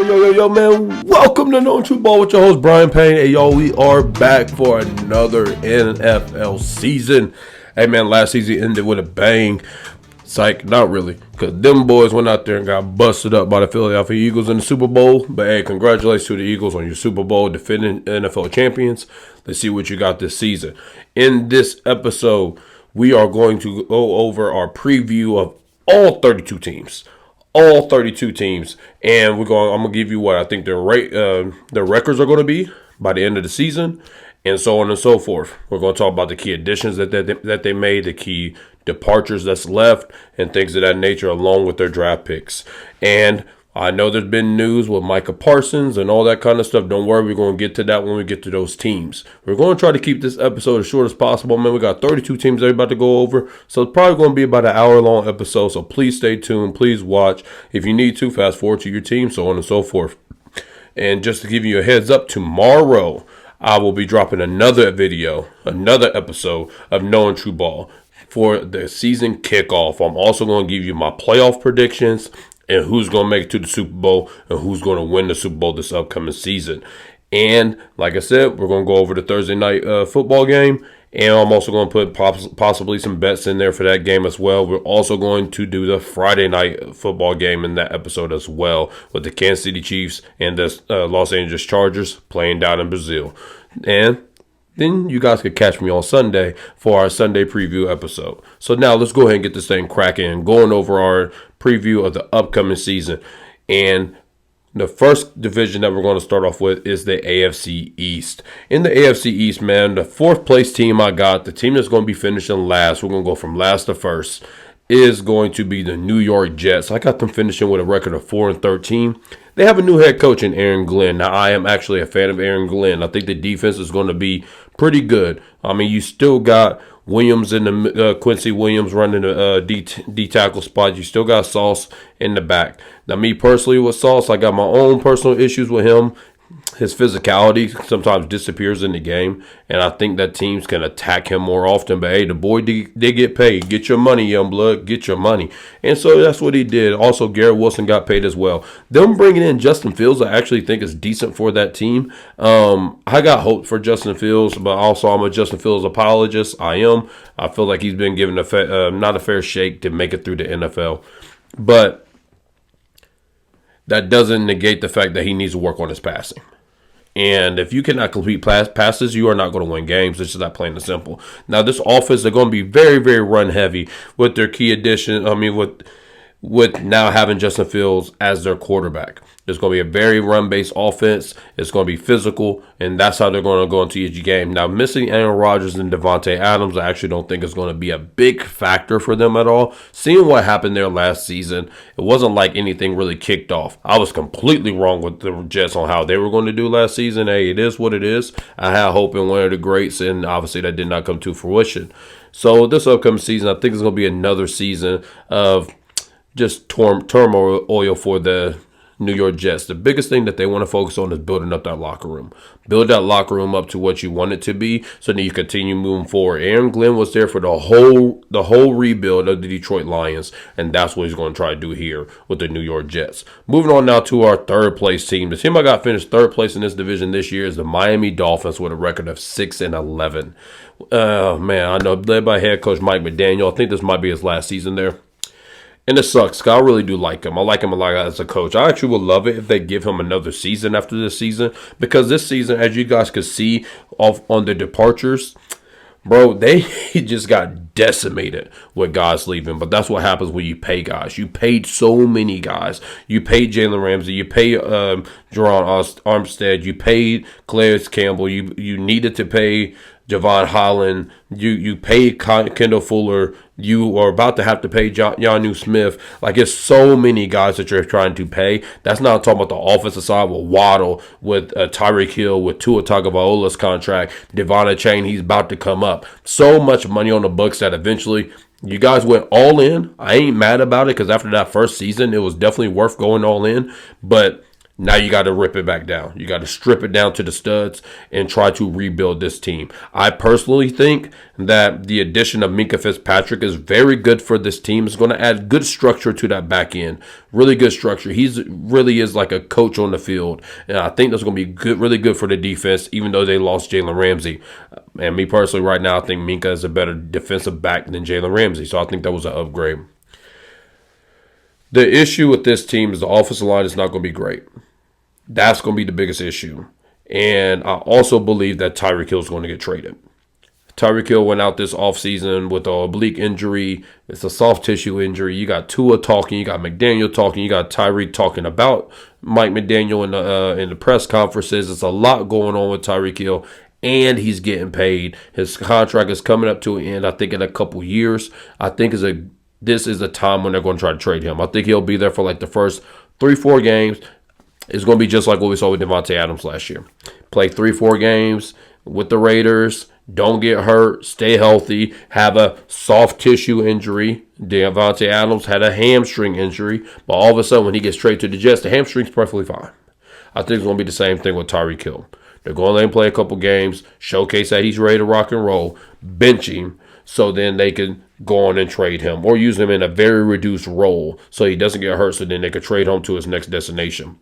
Yo, man. Welcome to No True Ball with your host, Brian Payne. Hey, yo, we are back for another NFL season. Hey, man, last season ended with a bang. Psych, not really, because them boys went out there and got busted up by the Philadelphia Eagles in the Super Bowl. But, hey, congratulations to the Eagles on your Super Bowl, defending NFL champions. Let's see what you got this season. In this episode, we are going to go over our preview of all 32 teams. All 32 teams, and I'm gonna give you what I think their records are going to be by the end of the season, and so on and so forth. We're going to talk about the key additions that they made, the key departures that's left, and things of that nature, along with their draft picks. And I know there's been news with Micah Parsons and all that kind of stuff. Don't worry, we're going to get to that when we get to those teams. We're going to try to keep this episode as short as possible. Man, we got 32 teams that we're about to go over, so it's probably going to be about an hour-long episode, so please stay tuned. Please watch. If you need to, fast forward to your team, so on and so forth. And just to give you a heads up, tomorrow I will be dropping another episode of Knowing True Ball for the season kickoff. I'm also going to give you my playoff predictions and who's going to make it to the Super Bowl and who's going to win the Super Bowl this upcoming season. And like I said, we're going to go over the Thursday night football game. And I'm also going to put possibly some bets in there for that game as well. We're also going to do the Friday night football game in that episode as well, with the Kansas City Chiefs and the Los Angeles Chargers playing down in Brazil. And then you guys could catch me on Sunday for our Sunday preview episode. So now let's go ahead and get this thing cracking and going over our preview of the upcoming season. And the first division that we're going to start off with is the AFC East. In the AFC East, man, the fourth place team I got, the team that's going to be finishing last, we're going to go from last to first, is going to be the New York Jets. I got them finishing with a record of 4-13. They have a new head coach in Aaron Glenn. Now, I am actually a fan of Aaron Glenn. I think the defense is going to be pretty good. I mean, you still got Williams in the Quincy Williams running the D tackle spot. You still got Sauce in the back. Now, me personally with Sauce, I got my own personal issues with him. His physicality sometimes disappears in the game, and I think that teams can attack him more often. But hey, the boy did get paid. Get your money, young blood. Get your money. And so that's what he did. Also, Garrett Wilson got paid as well. Them bringing in Justin Fields, I actually think is decent for that team. I got hope for Justin Fields, but also I'm a Justin Fields apologist. I am. I feel like he's been given not a fair shake to make it through the NFL. But that doesn't negate the fact that he needs to work on his passing. And if you cannot complete passes, you are not going to win games. It's just that plain and simple. Now, this offense, they're going to be very, very run heavy with their key addition. I mean, with now having Justin Fields as their quarterback. It's going to be a very run-based offense. It's going to be physical, and that's how they're going to go into each game. Now, missing Aaron Rodgers and Devontae Adams, I actually don't think is going to be a big factor for them at all. Seeing what happened there last season, it wasn't like anything really kicked off. I was completely wrong with the Jets on how they were going to do last season. Hey, it is what it is. I had hope in one of the greats, and obviously that did not come to fruition. So this upcoming season, I think it's going to be another season of just turmoil for the New York Jets. The biggest thing that they want to focus on is building up that locker room. Build that locker room up to what you want it to be, so that you continue moving forward. Aaron Glenn was there for the whole rebuild of the Detroit Lions, and that's what he's going to try to do here with the New York Jets. Moving on now to our third place team. The team I got finished third place in this division this year is the Miami Dolphins with a record of 6-11. Man, I know, led by head coach Mike McDaniel. I think this might be his last season there. And it sucks, because I really do like him. I like him a lot as a coach. I actually would love it if they give him another season after this season. Because this season, as you guys could see on the departures, bro, they just got decimated with guys leaving. But that's what happens when you pay guys. You paid so many guys. You paid Jalen Ramsey. You paid Jerron Armstead. You paid Calais Campbell. You needed to pay Javon Holland, you paid Kendall Fuller, you are about to have to pay Jonnu Smith. Like, it's so many guys that you're trying to pay. That's not talking about the offensive side with Waddle, with Tyreek Hill, with Tua Tagovailoa's contract, Devon Chain, he's about to come up. So much money on the books that eventually you guys went all in. I ain't mad about it, because after that first season, it was definitely worth going all in. But Now you got to rip it back down. You got to strip it down to the studs and try to rebuild this team. I personally think that the addition of Minkah Fitzpatrick is very good for this team. It's going to add good structure to that back end. Really good structure. He's really is like a coach on the field. And I think that's going to be good, really good for the defense, even though they lost Jalen Ramsey. And me personally, right now, I think Minkah is a better defensive back than Jalen Ramsey. So I think that was an upgrade. The issue with this team is the offensive line is not going to be great. That's going to be the biggest issue. And I also believe that Tyreek Hill is going to get traded. Tyreek Hill went out this offseason with an oblique injury. It's a soft tissue injury. You got Tua talking. You got McDaniel talking. You got Tyreek talking about Mike McDaniel in the press conferences. It's a lot going on with Tyreek Hill. And he's getting paid. His contract is coming up to an end, I think, in a couple years. I think this is a time when they're going to try to trade him. I think he'll be there for like the first 3-4 games. It's going to be just like what we saw with Davante Adams last year. Play 3-4 games with the Raiders. Don't get hurt. Stay healthy. Have a soft tissue injury. Davante Adams had a hamstring injury. But all of a sudden, when he gets straight to the Jets, the hamstring's perfectly fine. I think it's going to be the same thing with Tyreek Hill. They're going to let him play a couple games, showcase that he's ready to rock and roll, bench him, so then they can go on and trade him or use him in a very reduced role so he doesn't get hurt, so then they can trade him to his next destination.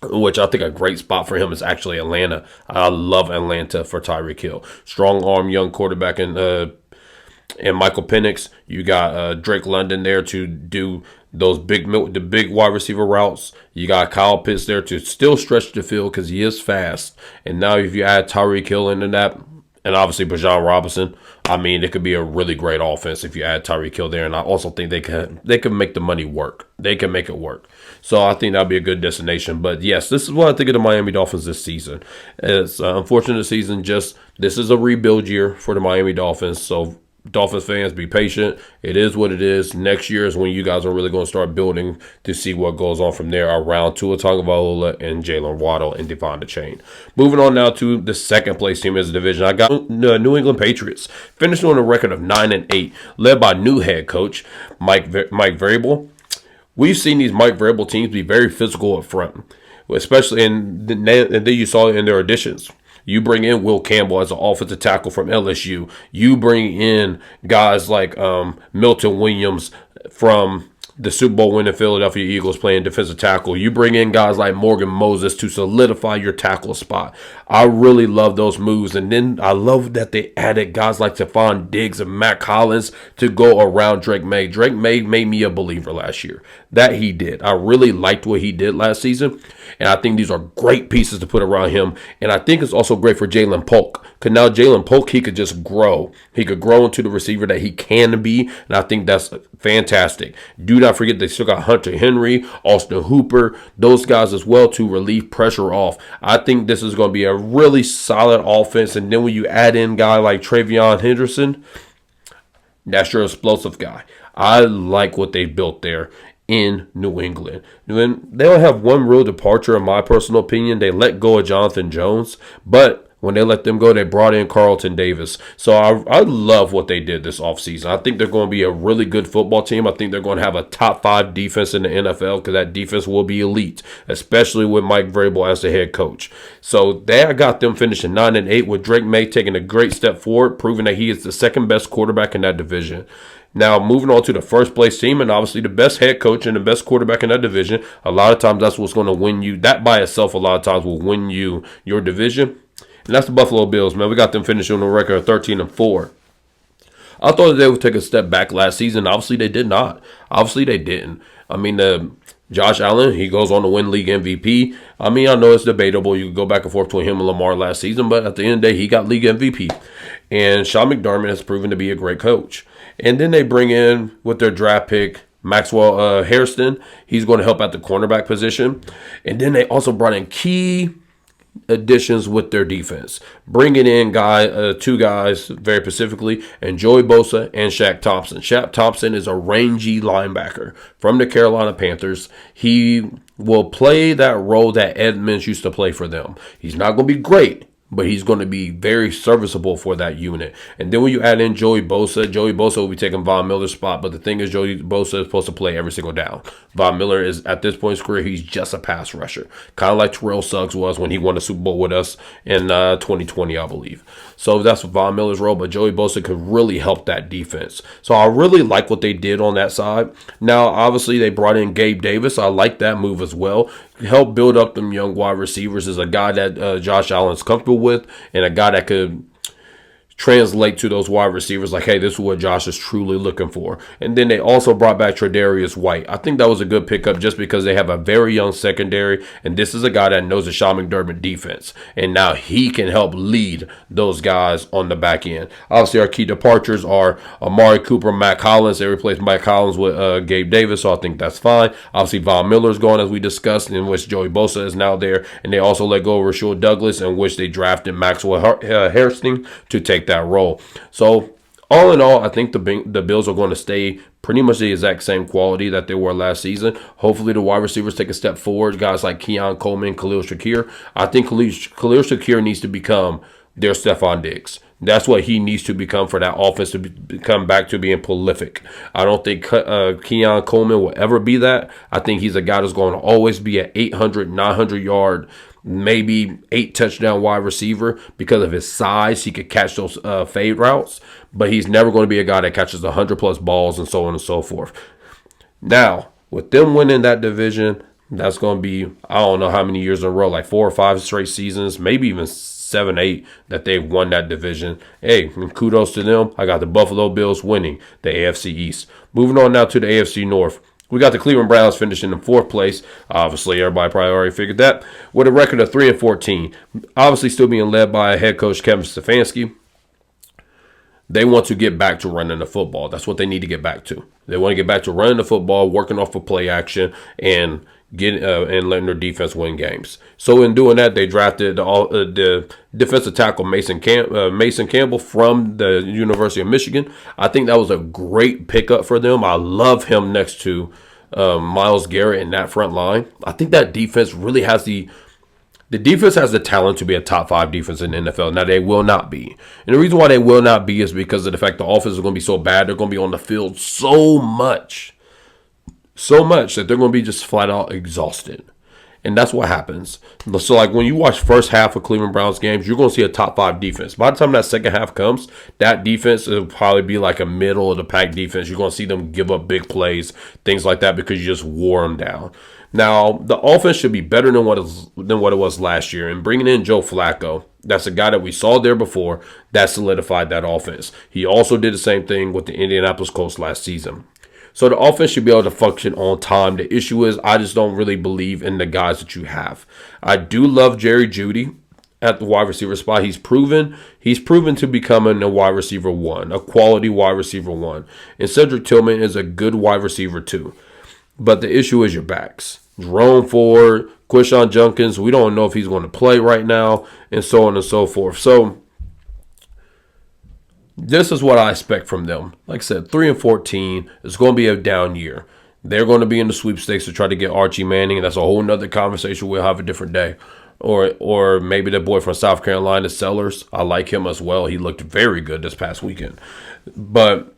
Which I think a great spot for him is actually Atlanta. I love Atlanta for Tyreek Hill. Strong arm, young quarterback in Michael Penix. You got Drake London there to do the big wide receiver routes. You got Kyle Pitts there to still stretch the field because he is fast. And now if you add Tyreek Hill into that, and obviously Bijan Robinson, I mean, it could be a really great offense if you add Tyreek Hill there. And I also think they can make the money work. They can make it work. So I think that'll be a good destination. But yes, this is what I think of the Miami Dolphins this season. It's an unfortunate season. This is a rebuild year for the Miami Dolphins. So Dolphins fans, be patient. It is what it is. Next year is when you guys are really going to start building to see what goes on from there around Tua Tagovailoa and Jalen Waddle and Devon Achane. Moving on now to the second place team as a division. I got the New England Patriots, finished on a record of 9-8, led by new head coach Mike Vrabel. We've seen these Mike Vrabel teams be very physical up front, especially and then you saw it in their additions. You bring in Will Campbell as an offensive tackle from LSU. You bring in guys like Milton Williams from the Super Bowl winning Philadelphia Eagles playing defensive tackle. You bring in guys like Morgan Moses to solidify your tackle spot. I really love those moves. And then I love that they added guys like Stephon Diggs and Matt Collins to go around Drake May. Drake May made me a believer last year. That he did. I really liked what he did last season. And I think these are great pieces to put around him. And I think it's also great for Jalen Polk. Because now Jalen Polk, he could just grow. He could grow into the receiver that he can be. And I think that's fantastic. Do not forget they still got Hunter Henry, Austin Hooper, those guys as well to relieve pressure off. I think this is going to be a really solid offense. And then when you add in a guy like TreVeyon Henderson, that's your explosive guy. I like what they built there in New England. And they don't have one real departure, in my personal opinion. They let go of Jonathan Jones, but when they let them go, they brought in Carlton Davis. So I love what they did this offseason. I think they're going to be a really good football team. I think they're going to have a top 5 defense in the NFL because that defense will be elite, especially with Mike Vrabel as the head coach. So I got them finishing 9-8 with Drake May taking a great step forward, proving that he is the second best quarterback in that division. Now, moving on to the first place team, and obviously the best head coach and the best quarterback in that division. A lot of times that's what's going to win you. That by itself a lot of times will win you your division. And that's the Buffalo Bills, man. We got them finishing on a record of 13-4. I thought that they would take a step back last season. Obviously, they did not. Obviously, they didn't. I mean, Josh Allen, he goes on to win league MVP. I mean, I know it's debatable. You could go back and forth between him and Lamar last season, but at the end of the day, he got league MVP. And Sean McDermott has proven to be a great coach. And then they bring in, with their draft pick, Maxwell Hairston. He's going to help at the cornerback position. And then they also brought in key additions with their defense, bringing in two guys very specifically, and Joey Bosa and Shaq Thompson. Shaq Thompson is a rangy linebacker from the Carolina Panthers. He will play that role that Edmonds used to play for them. He's not going to be great, but he's going to be very serviceable for that unit. And then when you add in Joey Bosa will be taking Von Miller's spot. But the thing is, Joey Bosa is supposed to play every single down. Von Miller is, at this point in his career, he's just a pass rusher. Kind of like Terrell Suggs was when he won the Super Bowl with us in 2020, I believe. So that's Von Miller's role, but Joey Bosa could really help that defense. So I really like what they did on that side. Now, obviously, they brought in Gabe Davis. I like that move as well. Help build up them young wide receivers is a guy that Josh Allen's comfortable with, and a guy that could translate to those wide receivers like, hey, this is what Josh is truly looking for. And then they also brought back Tre'Davious White. I think that was a good pickup just because they have a very young secondary, and this is a guy that knows the Sean McDermott defense. And now he can help lead those guys on the back end. Obviously, our key departures are Amari Cooper, Matt Collins. They replaced Matt Collins with Gabe Davis, so I think that's fine. Obviously, Von Miller's gone, as we discussed, in which Joey Bosa is now there. And they also let go of Rasul Douglas, in which they drafted Maxwell Hairston to take that role. So all in all, I think the Bills are going to stay pretty much the exact same quality that they were last season. Hopefully the wide receivers take a step forward. Guys like Keon Coleman, Khalil Shakir. I think Khalil Shakir needs to become their Stephon Diggs. That's what he needs to become for that offense to come back to being prolific. I don't think Keon Coleman will ever be that. I think he's a guy that's going to always be an 800, 900-yard, maybe 8 touchdown wide receiver because of his size. He could catch those fade routes, but he's never going to be a guy that catches 100-plus balls and so on and so forth. Now, with them winning that division, that's going to be, I don't know how many years in a row, like 4 or 5 straight seasons, maybe even 7, 8 that they've won that division. Hey, kudos to them. I got the Buffalo Bills winning the AFC East. Moving on now to the AFC North. We got the Cleveland Browns finishing in 4th place. Obviously, everybody probably already figured that. With a record of 3-14. Obviously, still being led by head coach Kevin Stefanski. They want to get back to running the football. That's what they need to get back to. They want to get back to running the football, working off of play action, and letting their defense win games. So in doing that, they drafted the defensive tackle Mason Campbell from the University of Michigan. I think that was a great pickup for them. I love him next to Myles Garrett in that front line. I think that defense really has the defense has the talent to be a top 5 defense in the NFL. Now, they will not be. And the reason why they will not be is because of the fact the offense is going to be so bad. They're going to be on the field so much that they're going to be just flat out exhausted. And that's what happens. So, like, when you watch first half of Cleveland Browns games, you're going to see a top 5 defense. By the time that second half comes, that defense will probably be like a middle of the pack defense. You're going to see them give up big plays, things like that, because you just wore them down. Now, the offense should be better than what it was last year. And bringing in Joe Flacco, that's a guy that we saw there before, that solidified that offense. He also did the same thing with the Indianapolis Colts last season. So the offense should be able to function on time. The issue is I just don't really believe in the guys that you have. I do love Jerry Jeudy at the wide receiver spot. He's proven to becoming a wide receiver 1, a quality wide receiver 1. And Cedric Tillman is a good wide receiver 2. But the issue is your backs. Jerome Ford, Quishon Judkins, we don't know if he's going to play right now, and so on and so forth. So this is what I expect from them. Like I said, 3-14 is going to be a down year. They're going to be in the sweepstakes to try to get Archie Manning, and that's a whole nother conversation we'll have a different day. Or maybe the boy from South Carolina, Sellers. I like him as well. He looked very good this past weekend. But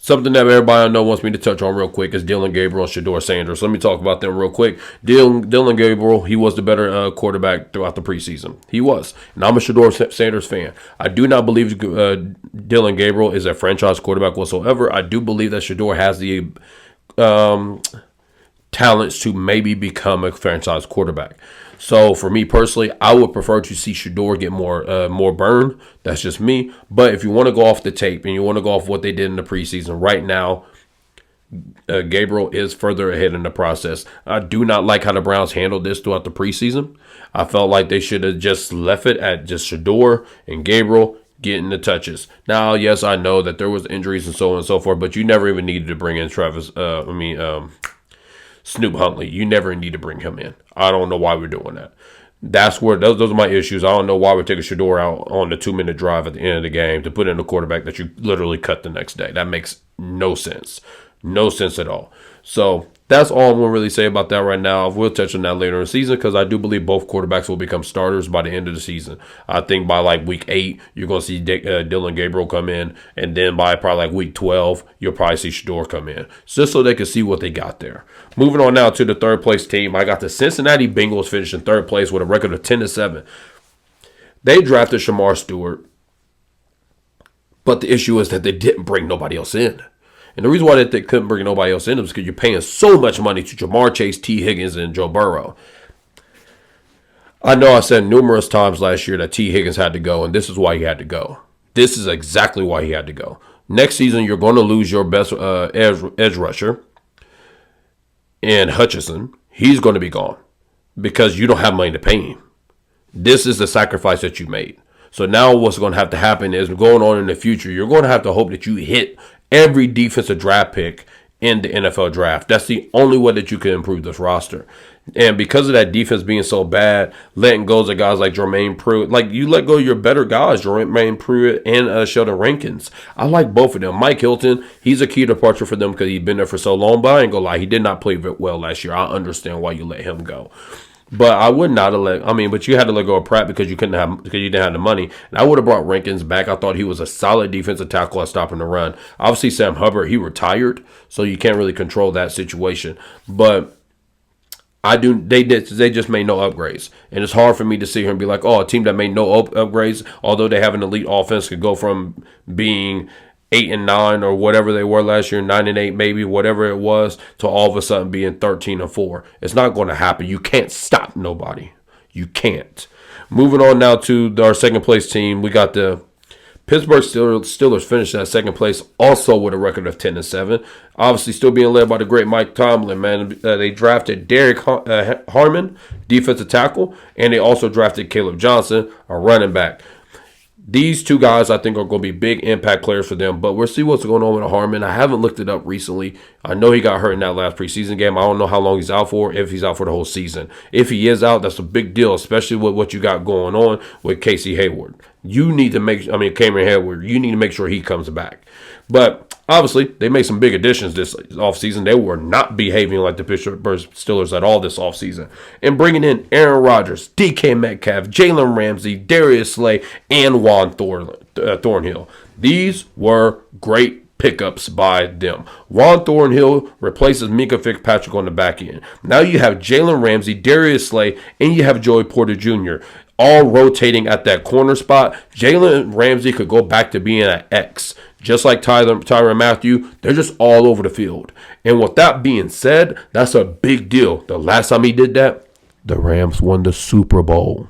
something that everybody I know wants me to touch on real quick is Dillon Gabriel and Shedeur Sanders. Let me talk about them real quick. Dillon Gabriel, he was the better quarterback throughout the preseason. He was. And I'm a Shedeur Sanders fan. I do not believe Dillon Gabriel is a franchise quarterback whatsoever. I do believe that Shedeur has the talents to maybe become a franchise quarterback. So for me personally, I would prefer to see Shedeur get more burn. That's just me. But if you want to go off the tape and you want to go off what they did in the preseason, right now, Gabriel is further ahead in the process. I do not like how the Browns handled this throughout the preseason. I felt like they should have just left it at just Shedeur and Gabriel getting the touches. Now, yes, I know that there was injuries and so on and so forth, but you never even needed to bring in Snoop Huntley. You never need to bring him in. I don't know why we're doing that. That's where those are my issues. I don't know why we're taking Shedeur out on the 2-minute drive at the end of the game to put in a quarterback that you literally cut the next day. That makes no sense. No sense at all. So that's all I'm going to really say about that right now. We'll touch on that later in the season because I do believe both quarterbacks will become starters by the end of the season. I think by like week 8, you're going to see Dylan Gabriel come in, and then by probably like week 12, you'll probably see Shador come in, just so they can see what they got there. Moving on now to the third place team, I got the Cincinnati Bengals finishing third place with a record of 10-7. They drafted Shamar Stewart, but the issue is that they didn't bring nobody else in. And the reason why they couldn't bring nobody else in is because you're paying so much money to Jamar Chase, T. Higgins, and Joe Burrow. I know I said numerous times last year that T. Higgins had to go, and this is why he had to go. This is exactly why he had to go. Next season, you're going to lose your best edge rusher, and Hutchinson. He's going to be gone because you don't have money to pay him. This is the sacrifice that you made. So now what's going to have to happen is going on in the future, you're going to have to hope that you hit every defensive draft pick in the NFL draft. That's the only way that you can improve this roster. And because of that defense being so bad, letting go of guys like Jermaine Pruitt, like you let go of your better guys, Jermaine Pruitt and Sheldon Rankins. I like both of them. Mike Hilton, he's a key departure for them because he's been there for so long, but I ain't gonna lie, he did not play well last year. I understand why you let him go. But I would not have but you had to let go of Pratt because you didn't have the money. And I would have brought Rankins back. I thought he was a solid defensive tackle at stopping the run. Obviously, Sam Hubbard, he retired, so you can't really control that situation. But they just made no upgrades. And it's hard for me to sit here and be like, oh, a team that made no upgrades, although they have an elite offense, could go from being 8-9 or whatever they were last year, 9-8 maybe, whatever it was, to all of a sudden being 13-4. It's not going to happen. You can't stop nobody. You can't. Moving on now to our second place team, we got the Pittsburgh Steelers finished at second place, also with a record of 10-7. Obviously, still being led by the great Mike Tomlin. Man, they drafted Derek Harmon, defensive tackle, and they also drafted Caleb Johnson, a running back. These two guys, I think, are going to be big impact players for them, but we'll see what's going on with Harmon. I haven't looked it up recently. I know he got hurt in that last preseason game. I don't know how long he's out for, if he's out for the whole season. If he is out, that's a big deal, especially with what you got going on with Casey Hayward. Cameron Hayward, you need to make sure he comes back. But obviously, they made some big additions this offseason. They were not behaving like the Pittsburgh Steelers at all this offseason. And bringing in Aaron Rodgers, DK Metcalf, Jalen Ramsey, Darius Slay, and Juan Thornhill. These were great pickups by them. Juan Thornhill replaces Minkah Fitzpatrick on the back end. Now you have Jalen Ramsey, Darius Slay, and you have Joey Porter Jr., all rotating at that corner spot. Jalen Ramsey could go back to being an X. Just like Tyrann Mathieu, they're just all over the field. And with that being said, that's a big deal. The last time he did that, the Rams won the Super Bowl.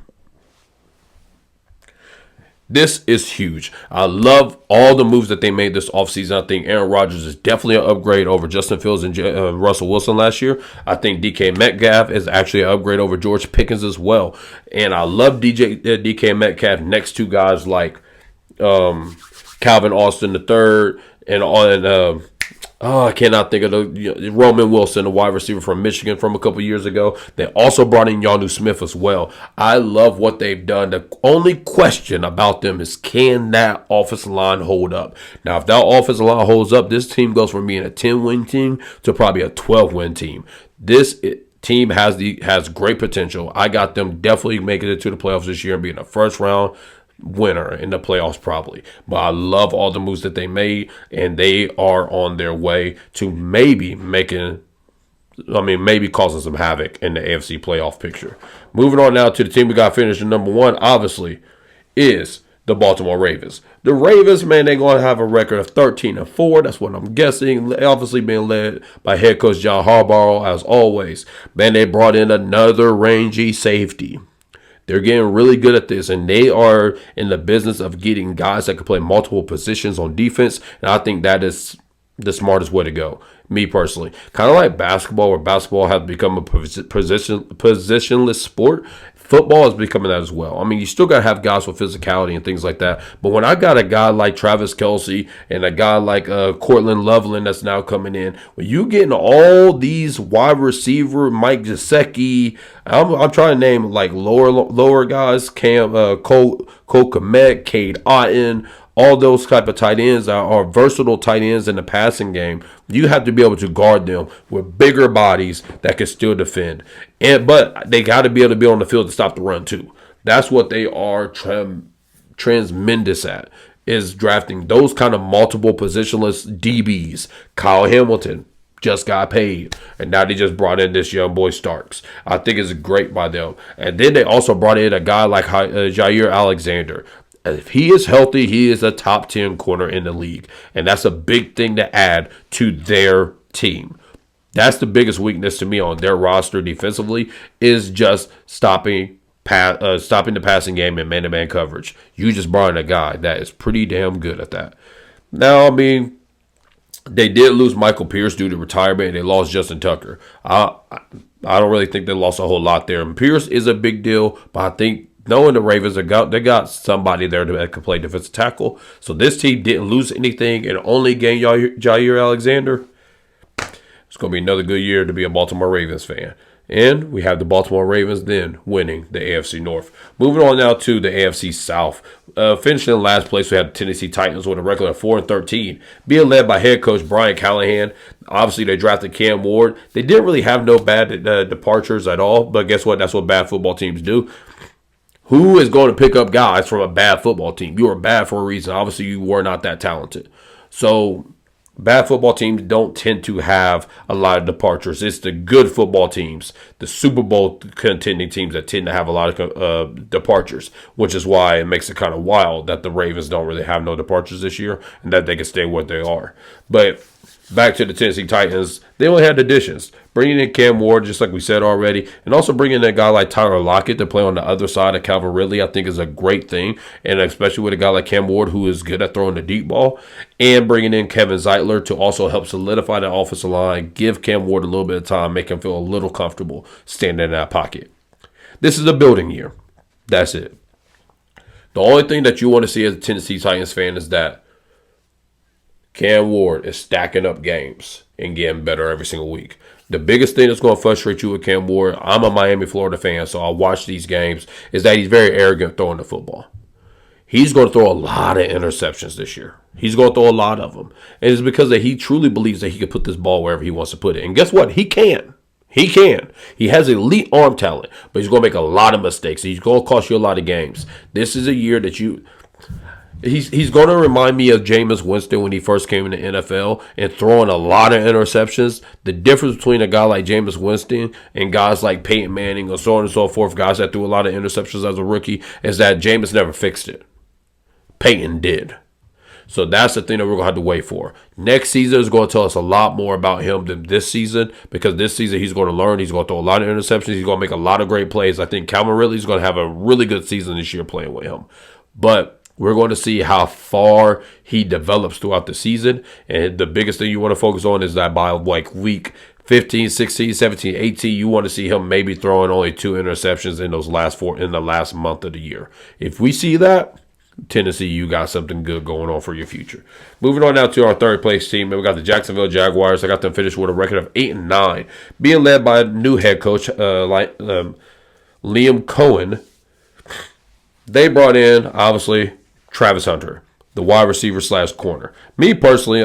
This is huge. I love all the moves that they made this offseason. I think Aaron Rodgers is definitely an upgrade over Justin Fields and Russell Wilson last year. I think DK Metcalf is actually an upgrade over George Pickens as well. And I love DK Metcalf next to guys like Calvin Austin III and I cannot think of the Roman Wilson, the wide receiver from Michigan from a couple years ago. They also brought in Jonnu Smith as well. I love what they've done. The only question about them is, can that offensive line hold up? Now, if that offensive line holds up, this team goes from being a 10-win team to probably a 12-win team. This team has great potential. I got them definitely making it to the playoffs this year and being a first-round winner in the playoffs probably. But I love all the moves that they made, and they are on their way to maybe causing some havoc in the AFC playoff picture. Moving on now to the team we got finished in number 1, obviously, is the Baltimore Ravens. The Ravens, man, they're going to have a record of 13-4. That's what I'm guessing. Obviously being led by head coach John Harbaugh as always. Man, they brought in another rangy safety. They're getting really good at this, and they are in the business of getting guys that can play multiple positions on defense, and I think that is the smartest way to go, me personally. Kind of like basketball, where basketball has become a positionless sport. Football is becoming that as well. I mean, you still got to have guys with physicality and things like that. But when I got a guy like Travis Kelce and a guy like Cortland Loveland that's now coming in, when you getting all these wide receiver, Mike Gesicki, I'm trying to name like lower guys, Cole Kmet, Cade Otton, all those type of tight ends are versatile tight ends in the passing game. You have to be able to guard them with bigger bodies that can still defend. But they got to be able to be on the field to stop the run too. That's what they are tremendous at, is drafting those kind of multiple positionless DBs. Kyle Hamilton just got paid, and now they just brought in this young boy Starks. I think it's great by them. And then they also brought in a guy like Jair Alexander. If he is healthy, he is a top 10 corner in the league, and that's a big thing to add to their team. That's the biggest weakness to me on their roster defensively, is just stopping the passing game and man-to-man coverage. You just brought in a guy that is pretty damn good at that. Now, I mean, they did lose Michael Pierce due to retirement, and they lost Justin Tucker. I don't really think they lost a whole lot there. And Pierce is a big deal, but I think knowing the Ravens, they got somebody there that can play defensive tackle. So this team didn't lose anything and only gained Jair Alexander. It's going to be another good year to be a Baltimore Ravens fan. And we have the Baltimore Ravens then winning the AFC North. Moving on now to the AFC South. Finishing in last place, we have the Tennessee Titans with a record of 4-13, being led by head coach Brian Callahan. Obviously, they drafted Cam Ward. They didn't really have no bad departures at all, but guess what? That's what bad football teams do. Who is going to pick up guys from a bad football team? You are bad for a reason. Obviously, you were not that talented. So bad football teams don't tend to have a lot of departures. It's the good football teams, the Super Bowl contending teams, that tend to have a lot of departures, which is why it makes it kind of wild that the Ravens don't really have no departures this year and that they can stay what they are. But back to the Tennessee Titans, they only had additions. Bringing in Cam Ward, just like we said already, and also bringing in a guy like Tyler Lockett to play on the other side of Calvin Ridley, I think is a great thing. And especially with a guy like Cam Ward, who is good at throwing the deep ball. And bringing in Kevin Zeitler to also help solidify the offensive line, give Cam Ward a little bit of time, make him feel a little comfortable standing in that pocket. This is a building year. That's it. The only thing that you want to see as a Tennessee Titans fan is that Cam Ward is stacking up games and getting better every single week. The biggest thing that's going to frustrate you with Cam Ward, I'm a Miami, Florida fan, so I watch these games, is that he's very arrogant throwing the football. He's going to throw a lot of interceptions this year. He's going to throw a lot of them. And it's because that he truly believes that he can put this ball wherever he wants to put it. And guess what? He can. He can. He has elite arm talent, but he's going to make a lot of mistakes. He's going to cost you a lot of games. This is a year that He's going to remind me of Jameis Winston when he first came in the NFL and throwing a lot of interceptions. The difference between a guy like Jameis Winston and guys like Peyton Manning or so on and so forth, guys that threw a lot of interceptions as a rookie, is that Jameis never fixed it. Peyton did. So that's the thing that we're going to have to wait for. Next season is going to tell us a lot more about him than this season, because this season he's going to learn. He's going to throw a lot of interceptions. He's going to make a lot of great plays. I think Calvin Ridley is going to have a really good season this year playing with him. But we're going to see how far he develops throughout the season. And the biggest thing you want to focus on is that by like week 15, 16, 17, 18, you want to see him maybe throwing only 2 interceptions in the last month of the year. If we see that, Tennessee, you got something good going on for your future. Moving on now to our third place team, we got the Jacksonville Jaguars. I got them finished with a record of 8-9, being led by a new head coach, Liam Cohen. They brought in, obviously, Travis Hunter, the wide receiver / corner. Me personally,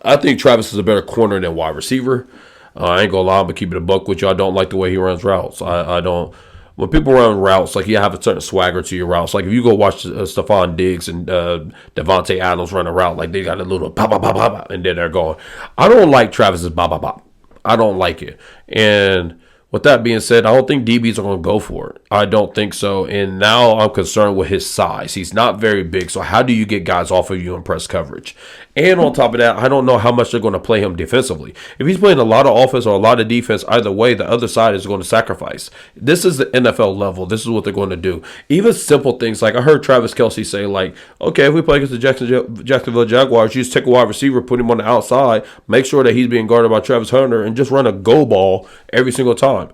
I think Travis is a better corner than wide receiver. I ain't gonna lie, I'm gonna keep it a buck with you. I don't like the way he runs routes. I don't. When people run routes, like, you have a certain swagger to your routes. Like, if you go watch Stephon Diggs and Devontae Adams run a route, like, they got a little pop, pop, pop, pop, and then they're going. I don't like Travis's pop, pop, pop. I don't like it. And with that being said, I don't think DBs are going to go for it. I don't think so. And now I'm concerned with his size. He's not very big. So how do you get guys off of you in press coverage? And on top of that, I don't know how much they're going to play him defensively. If he's playing a lot of offense or a lot of defense, either way, the other side is going to sacrifice. This is the NFL level. This is what they're going to do. Even simple things, like I heard Travis Kelce say, like, okay, if we play against the Jacksonville Jaguars, you just take a wide receiver, put him on the outside, make sure that he's being guarded by Travis Hunter, and just run a go ball every single time.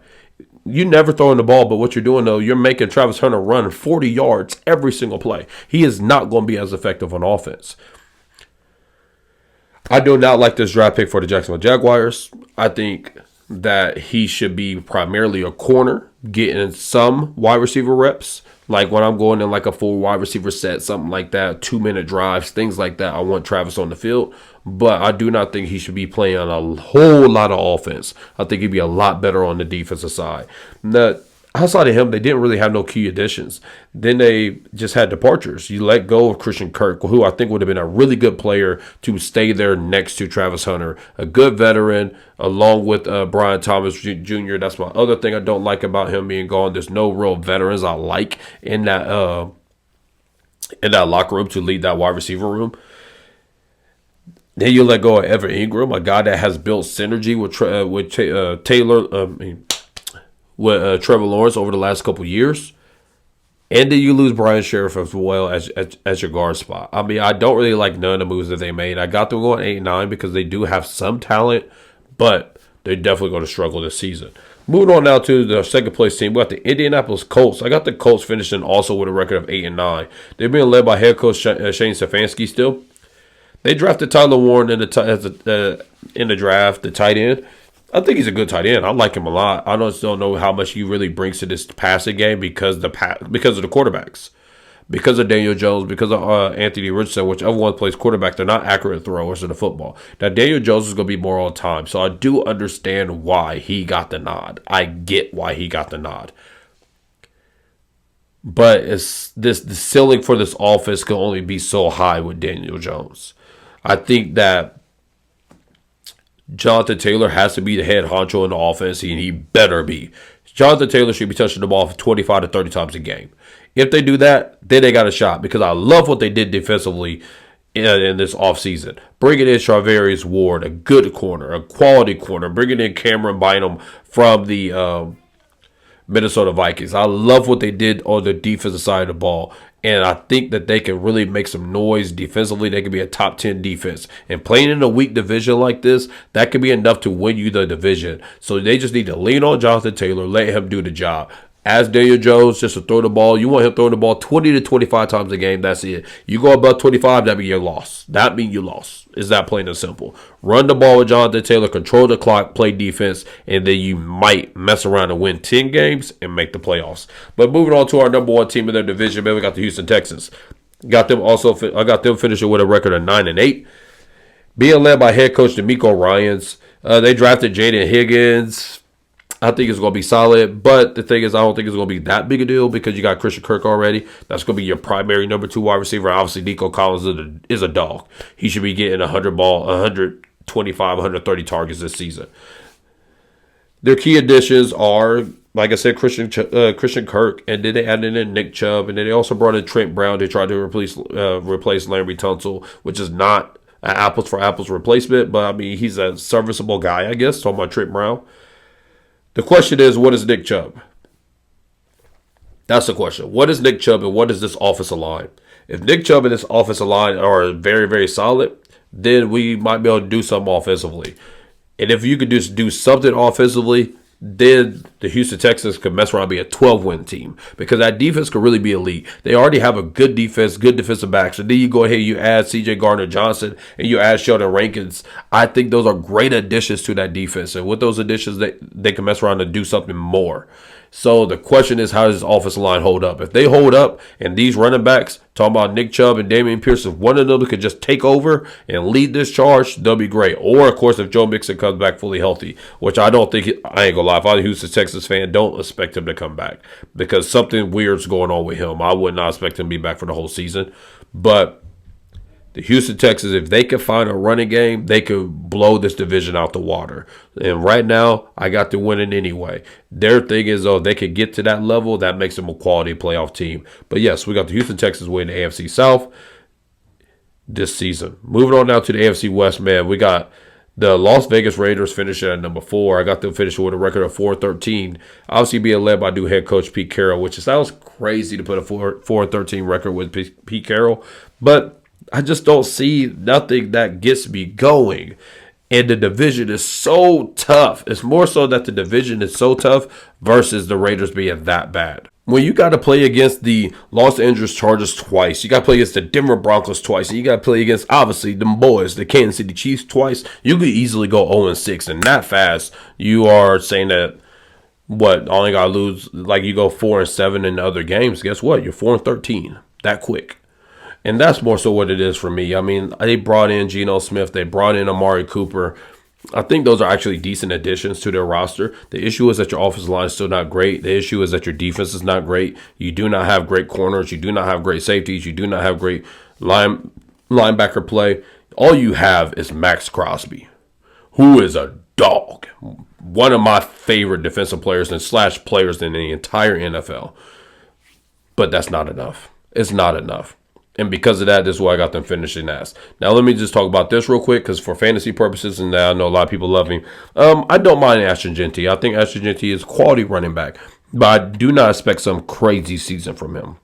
You never throwing the ball, but what you're doing, though, you're making Travis Hunter run 40 yards every single play. He is not going to be as effective on offense. I do not like this draft pick for the Jacksonville Jaguars. I think that he should be primarily a corner, getting some wide receiver reps Like when I'm going in like a full wide receiver set, something like that, 2-minute drives, things like that, I want Travis on the field. But I do not think he should be playing a whole lot of offense. I think he'd be a lot better on the defensive side. Now, outside of him, they didn't really have no key additions. Then they just had departures. You let go of Christian Kirk, who I think would have been a really good player to stay there next to Travis Hunter, a good veteran, along with Brian Thomas Jr. That's my other thing I don't like about him being gone. There's no real veterans I like in that locker room to lead that wide receiver room. Then you let go of Evan Ingram, a guy that has built synergy with Trevor Lawrence over the last couple years. And then you lose Brian Sheriff as well as your guard spot. I mean, I don't really like none of the moves that they made. I got them going 8-9 because they do have some talent, but they're definitely going to struggle this season. Moving on now to the second place team, we got the Indianapolis Colts. I got the Colts finishing also with a record of 8-9. They're being led by head coach Shane Stefanski still. They drafted Tyler Warren in the draft, the tight end. I think he's a good tight end. I like him a lot. I just don't know how much he really brings to this passing game because of the quarterbacks, because of Daniel Jones, because of Anthony Richardson, whichever one plays quarterback. They're not accurate throwers of the football. Now Daniel Jones is going to be more on time, so I do understand why he got the nod. I get why he got the nod. But it's the ceiling for this offense can only be so high with Daniel Jones. I think that Jonathan Taylor has to be the head honcho in the offense, and he better be. Jonathan Taylor should be touching the ball 25 to 30 times a game. If they do that, then they got a shot, because I love what they did defensively in this offseason. Bringing in Charvarius Ward, a good corner, a quality corner. Bringing in Cameron Bynum from the Minnesota Vikings. I love what they did on the defensive side of the ball. And I think that they can really make some noise defensively. They could be a top 10 defense. And playing in a weak division like this, that could be enough to win you the division. So they just need to lean on Jonathan Taylor, let him do the job. As Daniel Jones, just to throw the ball. You want him throwing the ball 20 to 25 times a game. That's it. You go above 25, that means you're lost. That means you lost. Is that plain and simple? Run the ball with Jonathan Taylor, control the clock, play defense, and then you might mess around and win 10 games and make the playoffs. But moving on to our number one team in their division, man, we got the Houston Texans. I got them finishing with a record of 9-8. Being led by head coach DeMeco Ryans. They drafted Jaden Higgins. I think it's going to be solid, but the thing is, I don't think it's going to be that big a deal because you got Christian Kirk already. That's going to be your primary number 2 wide receiver. Obviously, Nico Collins is a dog. He should be getting 125, 130 targets this season. Their key additions are, like I said, Christian Kirk, and then they added in Nick Chubb, and then they also brought in Trent Brown to try to replace Laremy Tunsil, which is not an apples for apples replacement, but I mean, he's a serviceable guy, I guess. Talking about Trent Brown. The question is, what is Nick Chubb? That's the question. What is Nick Chubb and what is this offensive line? If Nick Chubb and this offensive line are very, very solid, then we might be able to do something offensively. And if you could just do something offensively, then the Houston Texans could mess around and be a 12-win team because that defense could really be elite. They already have a good defense, good defensive backs. And then you go ahead and you add C.J. Gardner-Johnson and you add Sheldon Rankins. I think those are great additions to that defense. And with those additions, they can mess around and do something more. So the question is, how does this offensive line hold up? If they hold up and these running backs, talking about Nick Chubb and Dameon Pierce, if one of them could just take over and lead this charge, they'll be great. Or, of course, if Joe Mixon comes back fully healthy, which I don't think, I ain't gonna lie, if I'm a Houston Texans fan, don't expect him to come back because something weird's going on with him. I would not expect him to be back for the whole season. But the Houston Texans, if they could find a running game, they could blow this division out the water. And right now, I got them winning anyway. Their thing is, though, if they could get to that level, that makes them a quality playoff team. But yes, we got the Houston Texans winning the AFC South this season. Moving on now to the AFC West, man, we got the Las Vegas Raiders finishing at number 4. I got them finishing with a record of 4-13. Obviously being led by new head coach Pete Carroll, which sounds crazy to put a 4-13 record with Pete Carroll. But I just don't see nothing that gets me going. And the division is so tough. It's more so that the division is so tough versus the Raiders being that bad. When you got to play against the Los Angeles Chargers twice, you got to play against the Denver Broncos twice, and you got to play against, obviously, them boys, the Kansas City Chiefs twice, you could easily go 0-6. And that fast, you are saying that What, only got to lose, like you go 4-7 in the other games. Guess what? You're 4-13 that quick. And that's more so what it is for me. I mean, they brought in Geno Smith. They brought in Amari Cooper. I think those are actually decent additions to their roster. The issue is that your offensive line is still not great. The issue is that your defense is not great. You do not have great corners. You do not have great safeties. You do not have great linebacker play. All you have is Max Crosby, who is a dog. One of my favorite defensive players and / players in the entire NFL. But that's not enough. It's not enough. And because of that, this is why I got them finishing last. Now, let me just talk about this real quick, because for fantasy purposes, and I know a lot of people love him, I don't mind Ashton Jeanty. I think Ashton Jeanty is quality running back, but I do not expect some crazy season from him.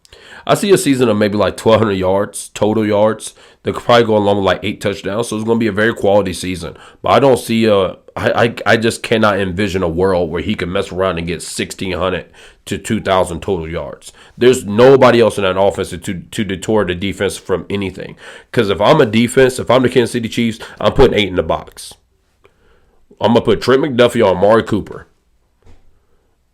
I see a season of maybe like 1,200 yards, total yards. They could probably go along with like 8 touchdowns, so it's going to be a very quality season. But I don't see I just cannot envision a world where he can mess around and get 1,600 to 2,000 total yards. There's nobody else in that offense to detour the defense from anything. Because if I'm a defense, if I'm the Kansas City Chiefs, I'm putting 8 in the box. I'm going to put Trent McDuffie on Amari Cooper.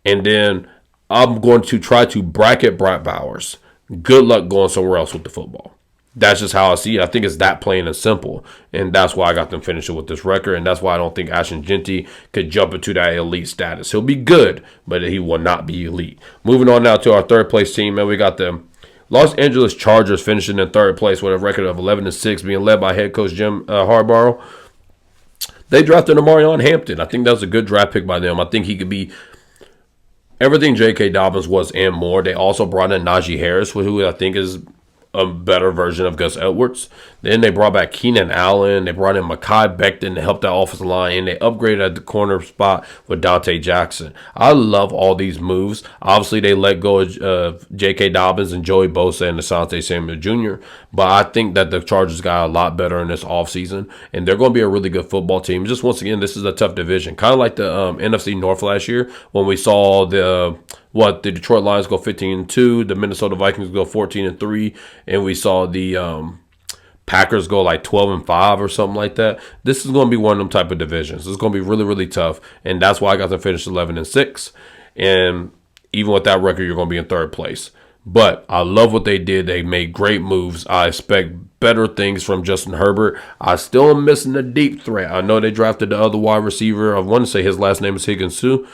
And then I'm going to try to bracket Brett Bowers. Good luck going somewhere else with the football. That's just how I see it. I think it's that plain and simple. And that's why I got them finishing with this record. And that's why I don't think Ashton Jeanty could jump into that elite status. He'll be good, but he will not be elite. Moving on now to our third place team, and we got the Los Angeles Chargers finishing in third place with a record of 11-6, being led by head coach Jim Harbaugh. They drafted Amarion Hampton. I think that was a good draft pick by them. I think he could be everything J.K. Dobbins was and more. They also brought in Najee Harris, who I think is a better version of Gus Edwards. Then they brought back Keenan Allen. They brought in Mekhi Becton to help that offensive line, and they upgraded at the corner spot with Dante Jackson. I love all these moves. Obviously, they let go of J.K. Dobbins and Joey Bosa and Asante Samuel Jr., but I think that the Chargers got a lot better in this offseason, and they're going to be a really good football team. Just once again, this is a tough division. Kind of like the NFC North last year when we saw the Detroit Lions go 15-2, the Minnesota Vikings go 14-3, and we saw the Packers go like 12-5 or something like that. This is going to be one of them type of divisions. It's going to be really, really tough, and that's why I got them finished 11-6. And even with that record, you're going to be in third place. But I love what they did. They made great moves. I expect better things from Justin Herbert. I still am missing a deep threat. I know they drafted the other wide receiver. I want to say his last name is Higgins Sue.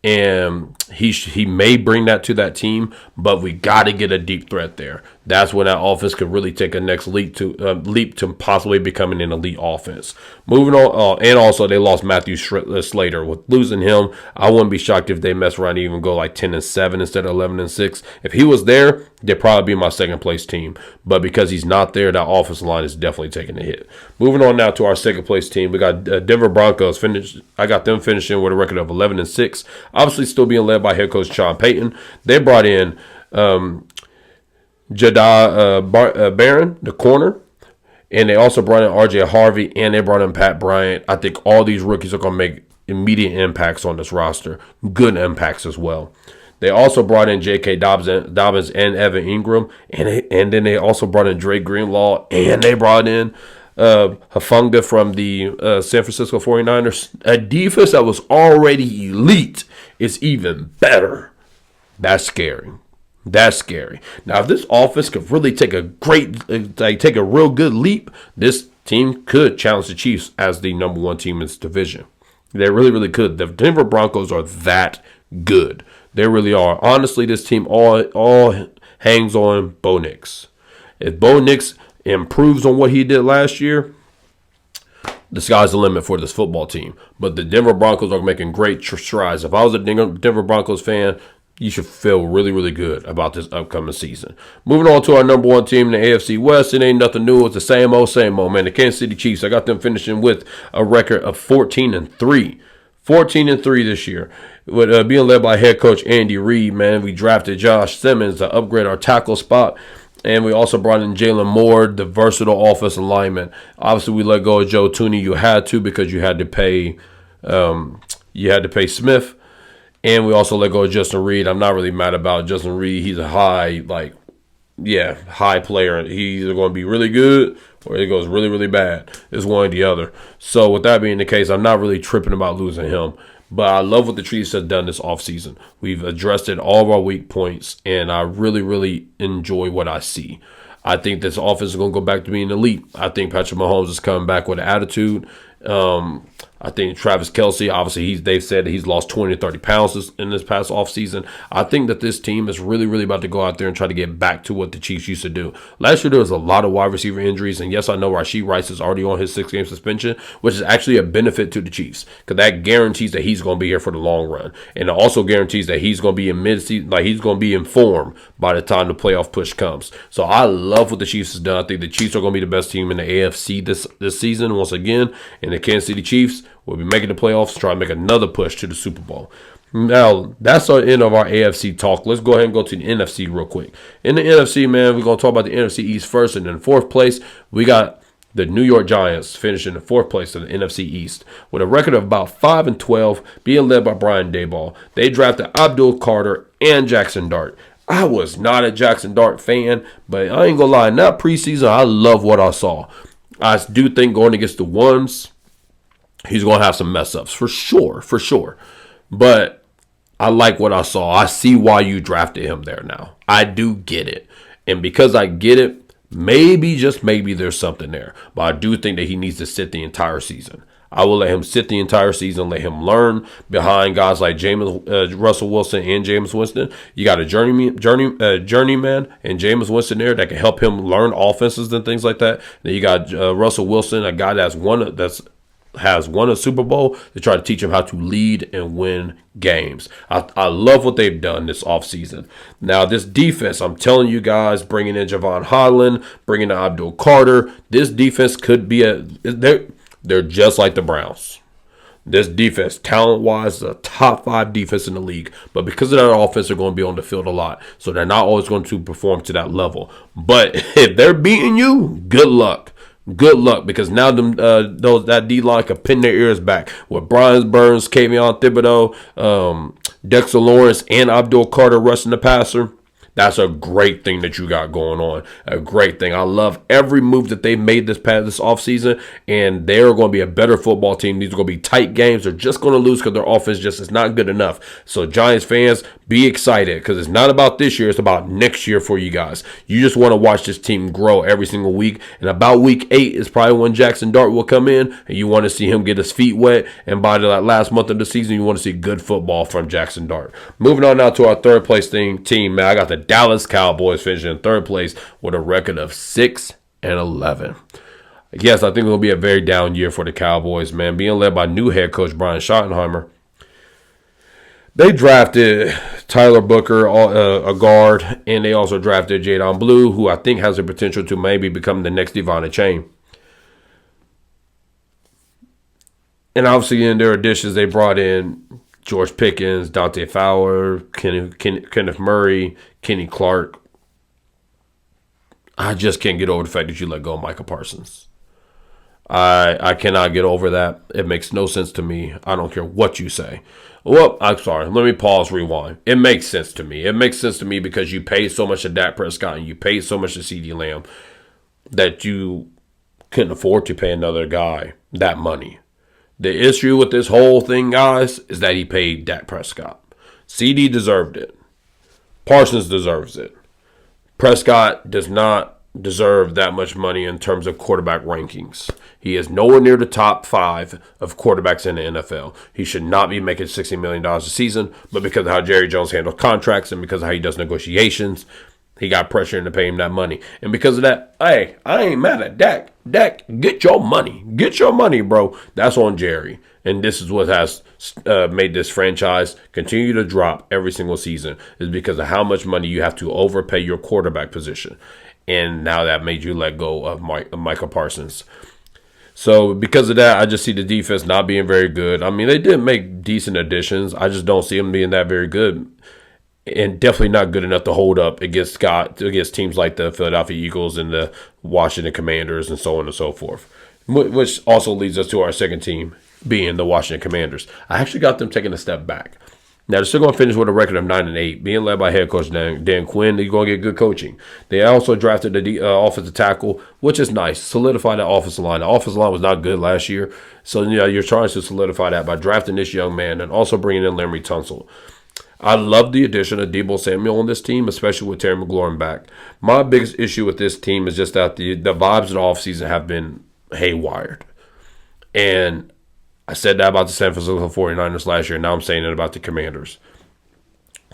And he may bring that to that team, but we got to get a deep threat there. That's when that offense could really take a next leap to possibly becoming an elite offense. Moving on, and also they lost Matthew Slater. With losing him, I wouldn't be shocked if they mess around and even go like 10-7 instead of 11-6. If he was there, they'd probably be my second place team. But because he's not there, that offensive line is definitely taking a hit. Moving on now to our second place team, we got Denver Broncos finished. I got them finishing with a record of 11-6. Obviously, still being led by head coach Sean Payton. They brought in Jada Barron, the corner, and they also brought in R.J. Harvey, and they brought in Pat Bryant. I think all these rookies are going to make immediate impacts on this roster, good impacts as well. They also brought in J.K. Dobbins and Evan Ingram, and then they also brought in Dre Greenlaw, and they brought in Hufanga from the San Francisco 49ers. A defense that was already elite is even better. That's scary. That's scary. Now, if this offense could really take a real good leap, this team could challenge the Chiefs as the number one team in this division. They really, really could. The Denver Broncos are that good. They really are. Honestly, this team all hangs on Bo Nix. If Bo Nix improves on what he did last year, the sky's the limit for this football team. But the Denver Broncos are making great strides. If I was a Denver Broncos fan, you should feel really, really good about this upcoming season. Moving on to our number one team in the AFC West. It ain't nothing new. It's the same old, man. The Kansas City Chiefs. I got them finishing with a record of 14-3. 14-3 this year. With being led by head coach Andy Reid, man. We drafted Josh Simmons to upgrade our tackle spot. And we also brought in Jalen Moore, the versatile offensive lineman. Obviously, we let go of Joe Thuney. You had to because you had to pay Smith. And we also let go of Justin Reed. I'm not really mad about Justin Reed. He's a high player. He's either going to be really good or he goes really, really bad. It's one or the other. So with that being the case, I'm not really tripping about losing him. But I love what the Chiefs have done this offseason. We've addressed all of our weak points, and I really, really enjoy what I see. I think this offense is going to go back to being elite. I think Patrick Mahomes is coming back with an attitude. I think Travis Kelce, obviously, they've said that he's lost 20 to 30 pounds in this past offseason. I think that this team is really, really about to go out there and try to get back to what the Chiefs used to do. Last year, there was a lot of wide receiver injuries. And yes, I know Rashee Rice is already on his 6-game suspension, which is actually a benefit to the Chiefs because that guarantees that he's going to be here for the long run. And it also guarantees that he's going to be in mid-season, like he's going to be in form by the time the playoff push comes. So I love what the Chiefs has done. I think the Chiefs are going to be the best team in the AFC this season once again. And the Kansas City Chiefs will be making the playoffs, try to make another push to the Super Bowl. Now, that's the end of our AFC talk. Let's go ahead and go to the NFC real quick. In the NFC, man, we're going to talk about the NFC East first. And in fourth place, we got the New York Giants finishing in fourth place in the NFC East with a record of about 5-12, being led by Brian Daboll. They drafted Abdul Carter and Jackson Dart. I was not a Jackson Dart fan, but I ain't going to lie. In that preseason, I love what I saw. I do think going against the ones, he's going to have some mess ups for sure. But I like what I saw. I see why you drafted him there now. I do get it. And because I get it, maybe, just maybe, there's something there. But I do think that he needs to sit the entire season. I will let him sit the entire season, let him learn behind guys like Russell Wilson and Jameis Winston. You got a journeyman and Jameis Winston there that can help him learn offenses and things like that. Then you got Russell Wilson, a guy has won a Super Bowl, to try to teach him how to lead and win games. I love what they've done this offseason. Now, this defense, I'm telling you guys, bringing in Javon Holland, bringing in Abdul Carter, this defense could be they're just like the Browns. This defense, talent-wise, is a top 5 defense in the league. But because of that offense, they're going to be on the field a lot. So they're not always going to perform to that level. But if they're beating you, good luck. Good luck, because now that D-line can pin their ears back with Brian Burns, Kayvon Thibodeau, Dexter Lawrence, and Abdul Carter rushing the passer. That's a great thing that you got going on. A great thing. I love every move that they made this offseason, and they're going to be a better football team. These are going to be tight games. They're just going to lose because their offense just is not good enough. So, Giants fans, be excited, because it's not about this year. It's about next year for you guys. You just want to watch this team grow every single week. And about week 8 is probably when Jackson Dart will come in, and you want to see him get his feet wet. And by the last month of the season, you want to see good football from Jackson Dart. Moving on now to our third place team, man. I got the Dallas Cowboys finishing in third place with a record of 6-11. Yes, I think it'll be a very down year for the Cowboys, man. Being led by new head coach Brian Schottenheimer. They drafted Tyler Booker, a guard, and they also drafted Jadon Blue, who I think has the potential to maybe become the next Devon Achane. And obviously in their additions, they brought in George Pickens, Dante Fowler, Kenneth Murray, Kenny Clark. I just can't get over the fact that you let go of Micah Parsons. I cannot get over that. It makes no sense to me. I don't care what you say. Well, I'm sorry. Let me pause, rewind. It makes sense to me. It makes sense to me because you paid so much to Dak Prescott and you paid so much to CeeDee Lamb that you couldn't afford to pay another guy that money. The issue with this whole thing, guys, is that he paid Dak Prescott. CD deserved it. Parsons deserves it. Prescott does not deserve that much money in terms of quarterback rankings. He is nowhere near the top 5 of quarterbacks in the NFL. He should not be making $60 million a season, but because of how Jerry Jones handles contracts and because of how he does negotiations, he got pressure into paying him that money. And because of that, hey, I ain't mad at Dak. Dak, get your money. Get your money, bro. That's on Jerry. And this is what has made this franchise continue to drop every single season, is because of how much money you have to overpay your quarterback position. And now that made you let go of Micah Parsons. So because of that, I just see the defense not being very good. I mean, they did make decent additions. I just don't see them being that very good. And definitely not good enough to hold up against teams like the Philadelphia Eagles and the Washington Commanders and so on and so forth. Which also leads us to our second team, being the Washington Commanders. I actually got them taking a step back. Now, they're still going to finish with a record of 9-8, being led by head coach Dan Quinn. They're going to get good coaching. They also drafted the offensive tackle, which is nice. Solidify the offensive line. The offensive line was not good last year. So, you're trying to solidify that by drafting this young man and also bringing in Laremy Tunsil. I love the addition of Deebo Samuel on this team, especially with Terry McLaurin back. My biggest issue with this team is just that the vibes of the offseason have been haywired. And I said that about the San Francisco 49ers last year, and now I'm saying it about the Commanders.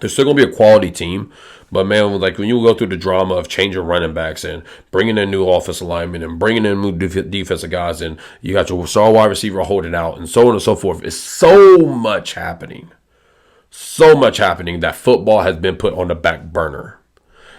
They're still going to be a quality team, but, man, like when you go through the drama of changing running backs and bringing in new offensive linemen and bringing in new defensive guys, and you got your star wide receiver holding out and so on and so forth, it's so much happening. So much happening that football has been put on the back burner.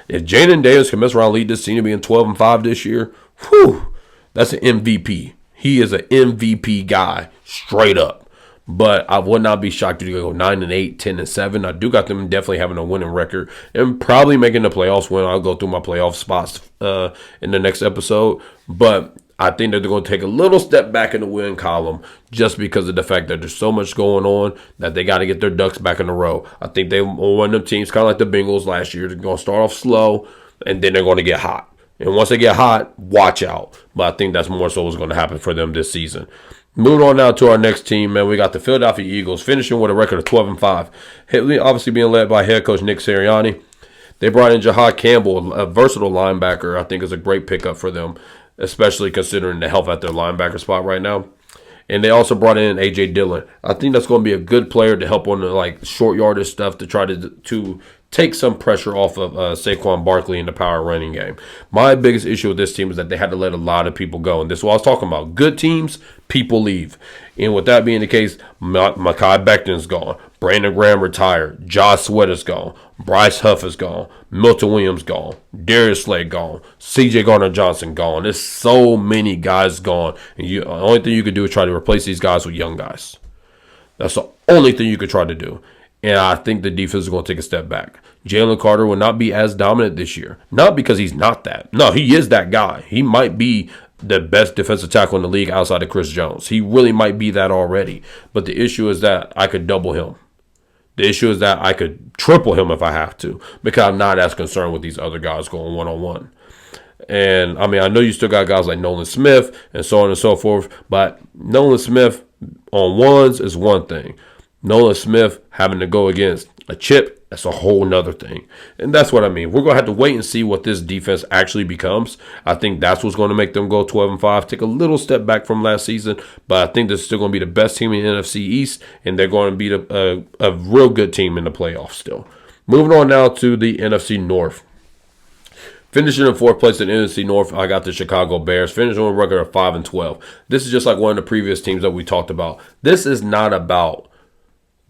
If Jaden Daniels can mess around and lead this team to being 12-5 this year, whew, that's an MVP. He is an MVP guy, straight up. But I would not be shocked if you go 9-8, 10-7. I do got them definitely having a winning record and probably making the playoffs when I'll go through my playoff spots in the next episode. But I think that they're going to take a little step back in the win column just because of the fact that there's so much going on that they got to get their ducks back in a row. I think they one of them teams, kind of like the Bengals last year, they're going to start off slow and then they're going to get hot. And once they get hot, watch out. But I think that's more so what's going to happen for them this season. Moving on now to our next team, man, we got the Philadelphia Eagles finishing with a record of 12-5. Obviously being led by head coach Nick Sirianni. They brought in Jahad Campbell, a versatile linebacker. I think is a great pickup for them, especially considering the health at their linebacker spot right now. And they also brought in A.J. Dillon. I think that's going to be a good player to help on the short yardage stuff to try to take some pressure off of Saquon Barkley in the power running game. My biggest issue with this team is that they had to let a lot of people go. And this is what I was talking about. Good teams, people leave. And with that being the case, Mekhi Becton's gone. Brandon Graham retired. Josh Sweat is gone. Bryce Huff is gone. Milton Williams gone. Darius Slay gone. C.J. Gardner-Johnson gone. There's so many guys gone. And the only thing you could do is try to replace these guys with young guys. That's the only thing you could try to do. And I think the defense is going to take a step back. Jalen Carter will not be as dominant this year. Not because he's not that. No, he is that guy. He might be the best defensive tackle in the league outside of Chris Jones. He really might be that already. But the issue is that I could double him. The issue is that I could triple him if I have to, because I'm not as concerned with these other guys going one-on-one. And, I mean, I know you still got guys like Nolan Smith and so on and so forth, but Nolan Smith on ones is one thing. Nolan Smith having to go against a chip, that's a whole nother thing. And that's what I mean. We're going to have to wait and see what this defense actually becomes. I think that's what's going to make them go 12-5, take a little step back from last season. But I think they're still going to be the best team in the NFC East, and they're going to be a real good team in the playoffs still. Moving on now to the NFC North. Finishing in fourth place in the NFC North, I got the Chicago Bears, finishing with a record of 5-12. This is just like one of the previous teams that we talked about. This is not about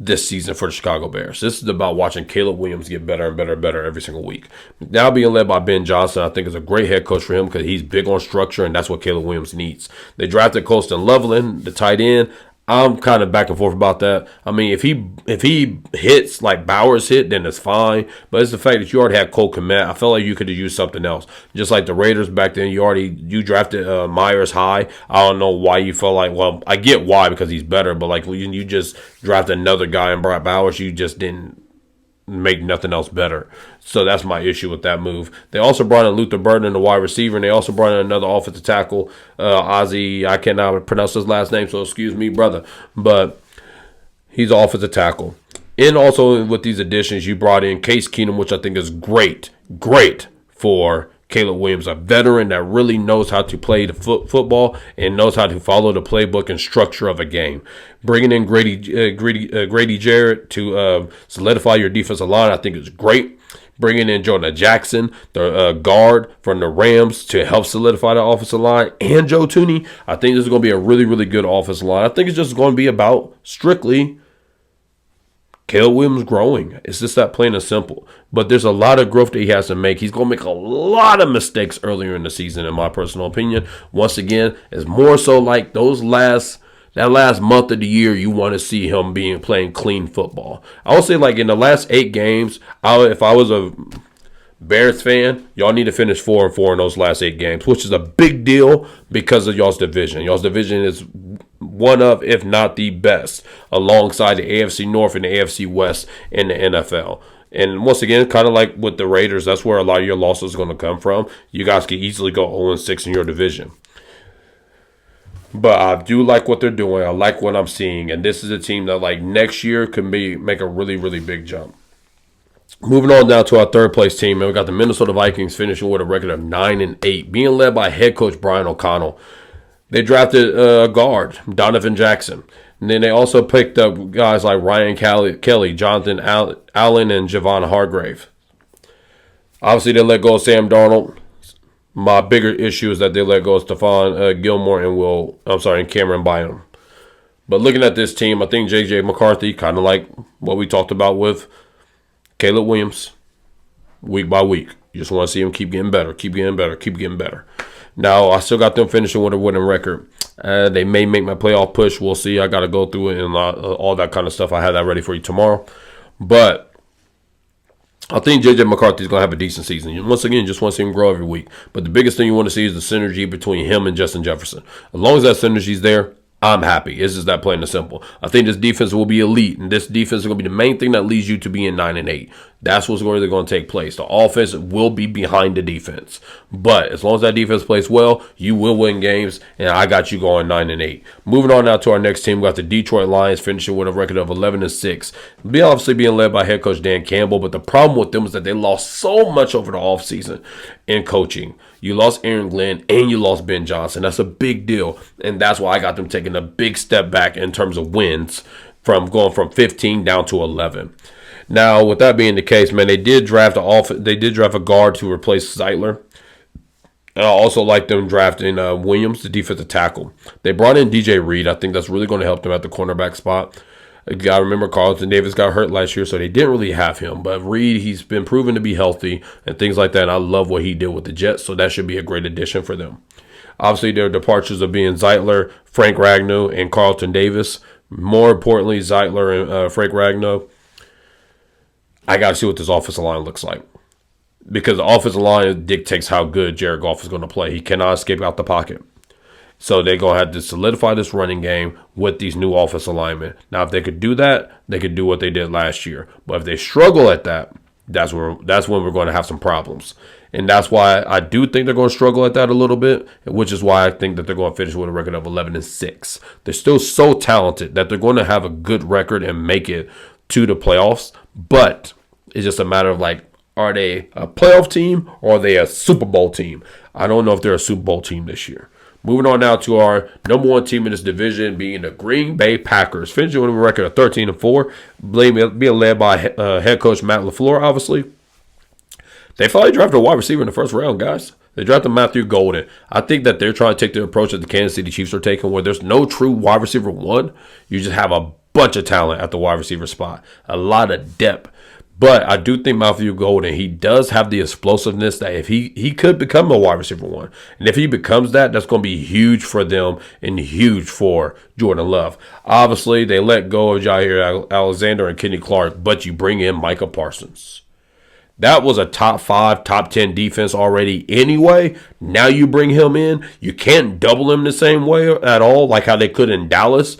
this season for the Chicago Bears. This is about watching Caleb Williams get better and better and better every single week. Now being led by Ben Johnson, I think is a great head coach for him because he's big on structure, and that's what Caleb Williams needs. They drafted Colston Loveland, the tight end. I'm kind of back and forth about that. I mean, if he hits like Bowers hit, then it's fine. But it's the fact that you already had Cole Kmet. I felt like you could have used something else. Just like the Raiders back then, you drafted Myers high. I don't know why you felt like, well, I get why because he's better. But like you just drafted another guy and brought Bowers, you just didn't make nothing else better. So that's my issue with that move. They also brought in Luther Burden, the wide receiver, and they also brought in another offensive tackle, Ozzy. I cannot pronounce his last name, so excuse me, brother. But he's an offensive tackle. And also with these additions, you brought in Case Keenum, which I think is great for Caleb Williams, a veteran that really knows how to play the football and knows how to follow the playbook and structure of a game. Bringing in Grady Jarrett to solidify your defensive line, I think is great. Bringing in Jonah Jackson, the guard from the Rams, to help solidify the offensive line, and Joe Thuney, I think this is going to be a really, really good offensive line. I think it's just going to be about strictly Caleb Williams growing. It's just that plain and simple. But there's a lot of growth that he has to make. He's going to make a lot of mistakes earlier in the season, in my personal opinion. Once again, it's more so like that last month of the year, you want to see him playing clean football. I would say like in the last 8 games, if I was a Bears fan, y'all need to finish 4-4 in those last 8 games, which is a big deal because of y'all's division. Y'all's division is one of, if not the best, alongside the AFC North and the AFC West in the NFL. And once again, kind of like with the Raiders, that's where a lot of your losses are going to come from. You guys can easily go 0-6 in your division. But I do like what they're doing. I like what I'm seeing. And this is a team that, like, next year can make a really, really big jump. Moving on now to our third place team, and we got the Minnesota Vikings finishing with a record of 9-8, being led by head coach Brian O'Connell. They drafted a guard, Donovan Jackson. And then they also picked up guys like Ryan Kelly, Jonathan Allen, and Javon Hargrave. Obviously, they let go of Sam Darnold. My bigger issue is that they let go of Stephon Gilmore and Cameron Bynum. But looking at this team, I think J.J. McCarthy, kind of like what we talked about with Caleb Williams, week by week. You just want to see him keep getting better. Now, I still got them finishing with a winning record. They may make my playoff push. We'll see. I got to go through it and all that kind of stuff. I have that ready for you tomorrow. But I think J.J. McCarthy is going to have a decent season. Once again, just want to see him grow every week. But the biggest thing you want to see is the synergy between him and Justin Jefferson. As long as that synergy is there, I'm happy. It's just that plain and simple. I think this defense will be elite, and this defense is going to be the main thing that leads you to being 9-8. That's what's really going to take place. The offense will be behind the defense. But as long as that defense plays well, you will win games, and I got you going 9-8. Moving on now to our next team, we got the Detroit Lions finishing with a record of 11-6. Obviously being led by head coach Dan Campbell, but the problem with them is that they lost so much over the offseason in coaching. You lost Aaron Glenn and you lost Ben Johnson. That's a big deal, and that's why I got them taking a big step back in terms of wins from going from 15 down to 11. Now, with that being the case, man, they did draft a guard to replace Zeitler. And I also like them drafting Williams, the defensive tackle. They brought in DJ Reed. I think that's really going to help them at the cornerback spot. You got to remember Carlton Davis got hurt last year, so they didn't really have him. But Reed, he's been proven to be healthy and things like that. And I love what he did with the Jets, so that should be a great addition for them. Obviously, their departures of being Zeitler, Frank Ragnow, and Carlton Davis. More importantly, Zeitler and Frank Ragnow. I got to see what this offensive line looks like. Because the offensive line dictates how good Jared Goff is going to play. He cannot escape out the pocket. So they're going to have to solidify this running game with these new offensive linemen. Now, if they could do that, they could do what they did last year. But if they struggle at that, that's when we're going to have some problems. And that's why I do think they're going to struggle at that a little bit, which is why I think that they're going to finish with a record of 11-6. They're still so talented that they're going to have a good record and make it to the playoffs. But it's just a matter of, like, are they a playoff team or are they a Super Bowl team? I don't know if they're a Super Bowl team this year. Moving on now to our number one team in this division, being the Green Bay Packers, finishing with a record of 13-4, being led by head coach Matt LaFleur, obviously. They finally drafted a wide receiver in the first round, guys. They drafted Matthew Golden. I think that they're trying to take the approach that the Kansas City Chiefs are taking, where there's no true wide receiver one. You just have a bunch of talent at the wide receiver spot, a lot of depth. But I do think Matthew Golden, he does have the explosiveness that if he could become a wide receiver one. And if he becomes that, that's going to be huge for them and huge for Jordan Love. Obviously, they let go of Jair Alexander and Kenny Clark, but you bring in Micah Parsons. That was a top 5, top 10 defense already anyway. Now you bring him in. You can't double him the same way at all like how they could in Dallas.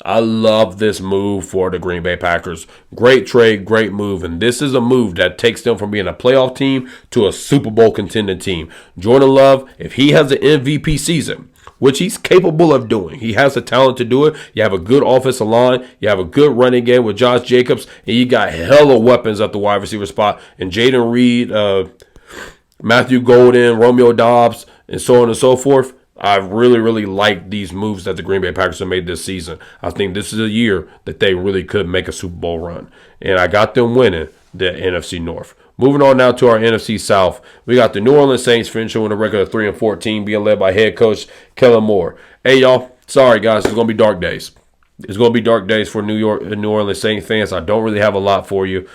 I love this move for the Green Bay Packers. Great trade, great move. And this is a move that takes them from being a playoff team to a Super Bowl contending team. Jordan Love, if he has an MVP season, which he's capable of doing, he has the talent to do it. You have a good offensive line. You have a good running game with Josh Jacobs. And you got hella weapons at the wide receiver spot. And Jaden Reed, Matthew Golden, Romeo Doubs, and so on and so forth. I really, really like these moves that the Green Bay Packers have made this season. I think this is a year that they really could make a Super Bowl run. And I got them winning the NFC North. Moving on now to our NFC South. We got the New Orleans Saints finishing with a record of 3-14, being led by head coach Kellen Moore. Hey, y'all. Sorry, guys. It's going to be dark days. It's going to be dark days for New Orleans Saints fans. I don't really have a lot for you.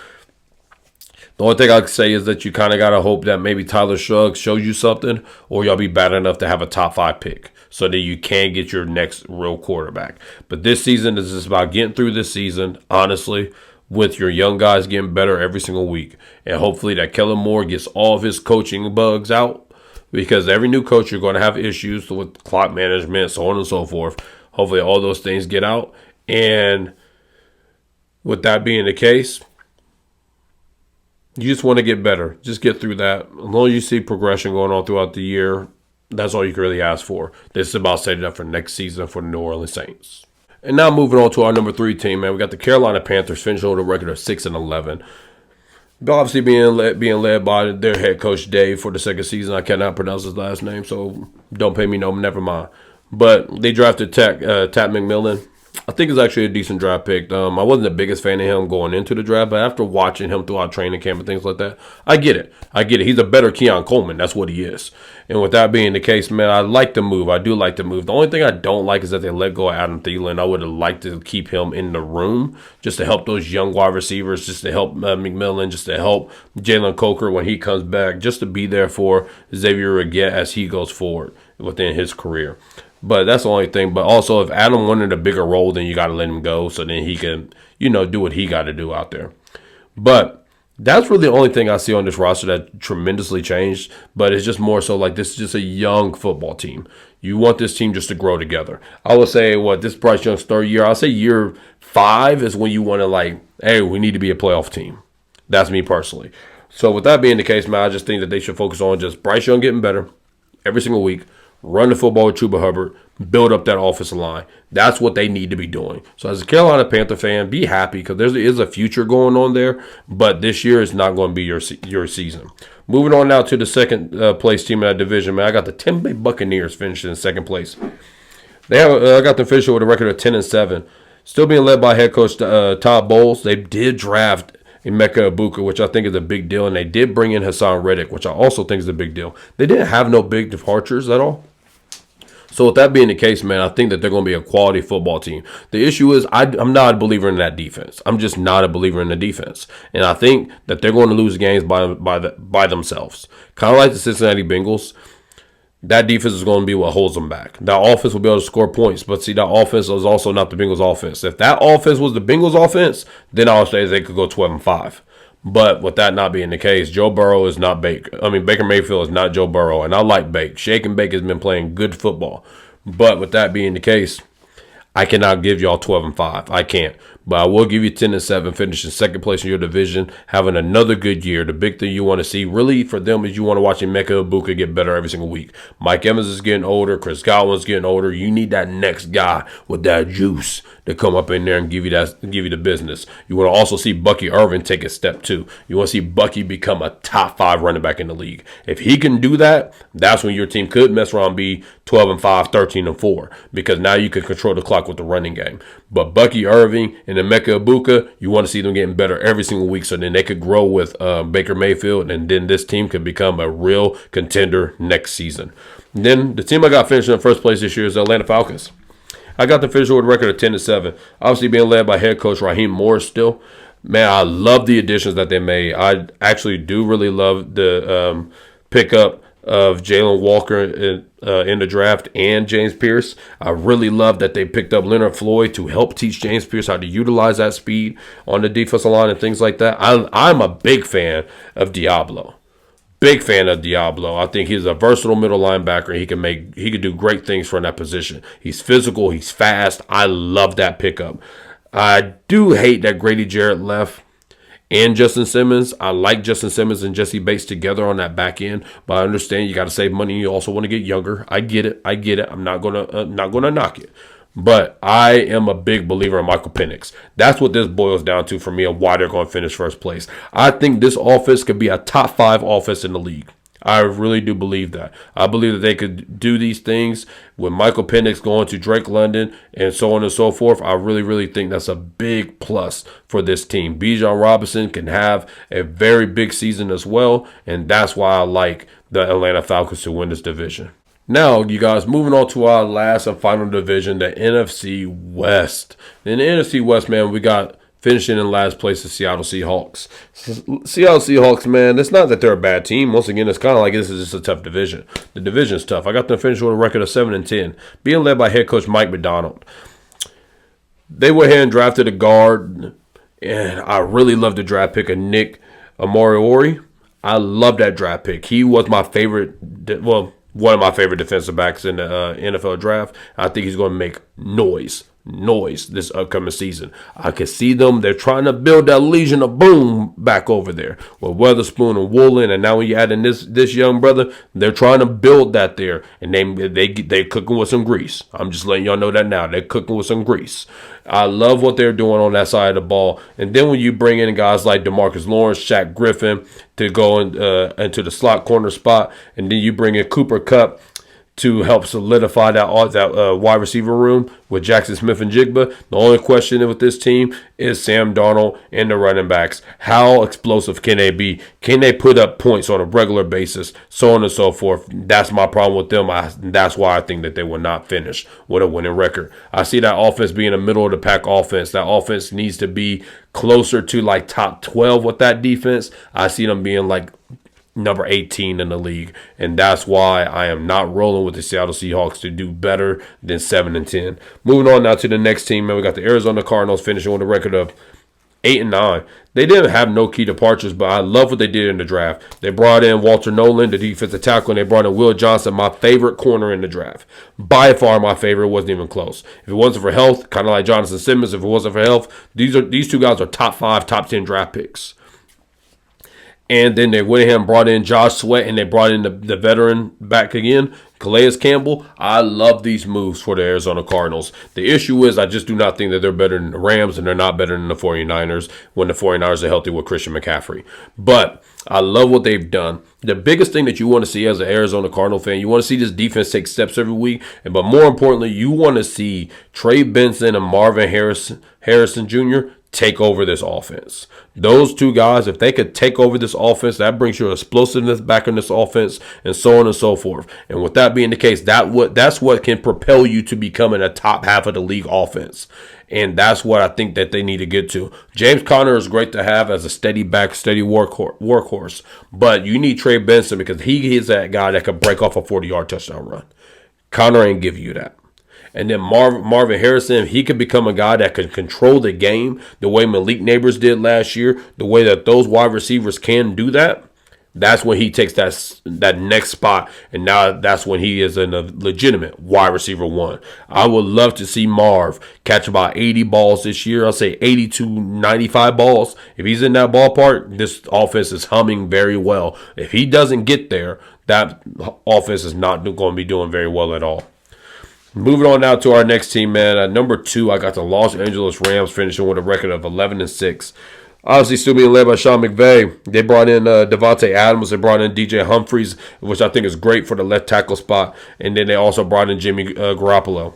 The only thing I can say is that you kind of got to hope that maybe Tyler Suggs shows you something, or y'all be bad enough to have a top 5 pick so that you can get your next real quarterback. But this season is just about getting through this season, honestly, with your young guys getting better every single week. And hopefully that Kellen Moore gets all of his coaching bugs out, because every new coach, you're going to have issues with clock management, so on and so forth. Hopefully all those things get out. And with that being the case, you just want to get better. Just get through that. As long as you see progression going on throughout the year, that's all you can really ask for. This is about setting up for next season for the New Orleans Saints. And now moving on to our number 3 team, man. We got the Carolina Panthers finishing with a record of 6-11. Obviously being led by their head coach Dave for the second season. I cannot pronounce his last name, so don't pay me no, never mind. But they drafted Tat McMillan. I think it's actually a decent draft pick. I wasn't the biggest fan of him going into the draft, but after watching him throughout training camp and things like that, I get it. He's a better Keon Coleman. That's what he is. And with that being the case, man, I like the move. I do like the move. The only thing I don't like is that they let go of Adam Thielen. I would have liked to keep him in the room just to help those young wide receivers, just to help McMillan, just to help Jalen Coker when he comes back, just to be there for Xavier Reguet as he goes forward within his career. But that's the only thing. But also, if Adam wanted a bigger role, then you got to let him go so then he can, do what he got to do out there. But that's really the only thing I see on this roster that tremendously changed. But it's just more so like this is just a young football team. You want this team just to grow together. I would say, this Bryce Young's third year? I'll say year 5 is when you want to hey, we need to be a playoff team. That's me personally. So with that being the case, man, I just think that they should focus on just Bryce Young getting better every single week. Run the football with Chuba Hubbard, build up that offensive line. That's what they need to be doing. So as a Carolina Panther fan, be happy because there is a future going on there, but this year is not going to be your season. Moving on now to the second place team in that division, man, I got the Tampa Bay Buccaneers finishing in second place. I got them finishing with a record of 10-7. Still being led by head coach Todd Bowles. They did draft Emeka Egbuka, which I think is a big deal, and they did bring in Hassan Reddick, which I also think is a big deal. They didn't have no big departures at all. So with that being the case, man, I think that they're going to be a quality football team. The issue is I'm not a believer in that defense. I'm just not a believer in the defense. And I think that they're going to lose games by themselves. Kind of like the Cincinnati Bengals. That defense is going to be what holds them back. That offense will be able to score points. But see, that offense is also not the Bengals offense. If that offense was the Bengals offense, then I would say they could go 12-5. But with that not being the case, Joe Burrow is not Baker. Baker Mayfield is not Joe Burrow. And I like Bake. Shake and Bake has been playing good football. But with that being the case, I cannot give y'all 12-5. I can't. But I will give you 10-7, finishing second place in your division, having another good year. The big thing you want to see really for them is you want to watch Emeka Egbuka get better every single week. Mike Evans is getting older. Chris Godwin's getting older. You need that next guy with that juice to come up in there and give you the business. You want to also see Bucky Irvin take a step too. You want to see Bucky become a top 5 running back in the league. If he can do that, that's when your team could mess around and be 12-5, 13-4, because now you can control the clock with the running game. But Bucky Irving and Emeka Egbuka, you want to see them getting better every single week so then they could grow with Baker Mayfield, and then this team could become a real contender next season. And then the team I got finishing in first place this year is the Atlanta Falcons. I got the official with a record of 10-7. Obviously being led by head coach Raheem Morris still. Man, I love the additions that they made. I actually do really love the pickup of Jalen Walker in the draft and James Pierce. I really love that they picked up Leonard Floyd to help teach James Pierce how to utilize that speed on the defensive line and things like that. I'm a big fan of Diablo. Big fan of Diablo. I think he's a versatile middle linebacker. He could do great things from that position. He's physical. He's fast. I love that pickup. I do hate that Grady Jarrett left and Justin Simmons. I like Justin Simmons and Jesse Bates together on that back end, but I understand you got to save money. You also want to get younger. I get it. I'm not gonna knock it. But I am a big believer in Michael Penix. That's what this boils down to for me and why they're going to finish first place. I think this offense could be a top 5 offense in the league. I really do believe that. I believe that they could do these things with Michael Penix going to Drake London and so on and so forth. I really, really think that's a big plus for this team. Bijan Robinson can have a very big season as well, and that's why I like the Atlanta Falcons to win this division. Now, you guys, moving on to our last and final division, the NFC West. In the NFC West, man, we got finishing in last place the Seattle Seahawks. Seattle Seahawks, man, it's not that they're a bad team. Once again, it's kind of like this is just a tough division. The division's tough. I got them finishing with a record of 7-10, being led by head coach Mike Macdonald. They went ahead and drafted a guard, and I really love the draft pick of Nick Amoriori. I love that draft pick. He was my favorite. Well, one of my favorite defensive backs in the NFL draft. I think he's going to make noise this upcoming season. I can see them. They're trying to build that Legion of Boom back over there with Weatherspoon and Woolen, and now when you add in this young brother, they're trying to build that there, and they cooking with some grease. I'm just letting y'all know that now. They're cooking with some grease. I love what they're doing on that side of the ball. And then when you bring in guys like DeMarcus Lawrence, Shaq Griffin to go into the slot corner spot, and then you bring in Cooper Kupp to help solidify that wide receiver room with Jackson Smith-Njigba. The only question with this team is Sam Darnold and the running backs. How explosive can they be? Can they put up points on a regular basis? So on and so forth. That's my problem with them. That's why I think that they will not finish with a winning record. I see that offense being a middle-of-the-pack offense. That offense needs to be closer to like top 12 with that defense. I see them being like number 18 in the league, and that's why I am not rolling with the Seattle Seahawks to do better than 7-10. Moving on now to the next team, man, we got the Arizona Cardinals finishing with a record of 8-9. They didn't have no key departures, but I love what they did in the draft. They brought in Walter Nolan, the defensive tackle, and they brought in Will Johnson, my favorite corner in the draft. By far my favorite. It wasn't even close. If it wasn't for health, kind of like Jonathan Simmons, if it wasn't for health, these two guys are top 5, top 10 draft picks. And then they went ahead and brought in Josh Sweat, and they brought in the veteran back again, Calais Campbell. I love these moves for the Arizona Cardinals. The issue is I just do not think that they're better than the Rams, and they're not better than the 49ers when the 49ers are healthy with Christian McCaffrey. But I love what they've done. The biggest thing that you want to see as an Arizona Cardinal fan, you want to see this defense take steps every week. But more importantly, you want to see Trey Benson and Marvin Harrison Jr. take over this offense. Those two guys, if they could take over this offense, that brings your explosiveness back in this offense, and so on and so forth. And with that being the case, that's what can propel you to becoming a top half of the league offense. And that's what I think that they need to get to. James Conner is great to have as a steady back, steady workhorse. But you need Trey Benson because he is that guy that could break off a 40-yard touchdown run. Conner ain't give you that. And then Marvin Harrison, he could become a guy that could control the game the way Malik Neighbors did last year, the way that those wide receivers can do that. That's when he takes that next spot, and now that's when he is a legitimate wide receiver 1. I would love to see Marv catch about 80 balls this year. I'll say 80 to 95 balls. If he's in that ballpark, this offense is humming very well. If he doesn't get there, that offense is not going to be doing very well at all. Moving on now to our next team, man. At number 2, I got the Los Angeles Rams finishing with a record of 11-6. Obviously, still being led by Sean McVay. They brought in Devontae Adams. They brought in DJ Humphries, which I think is great for the left tackle spot. And then they also brought in Jimmy Garoppolo.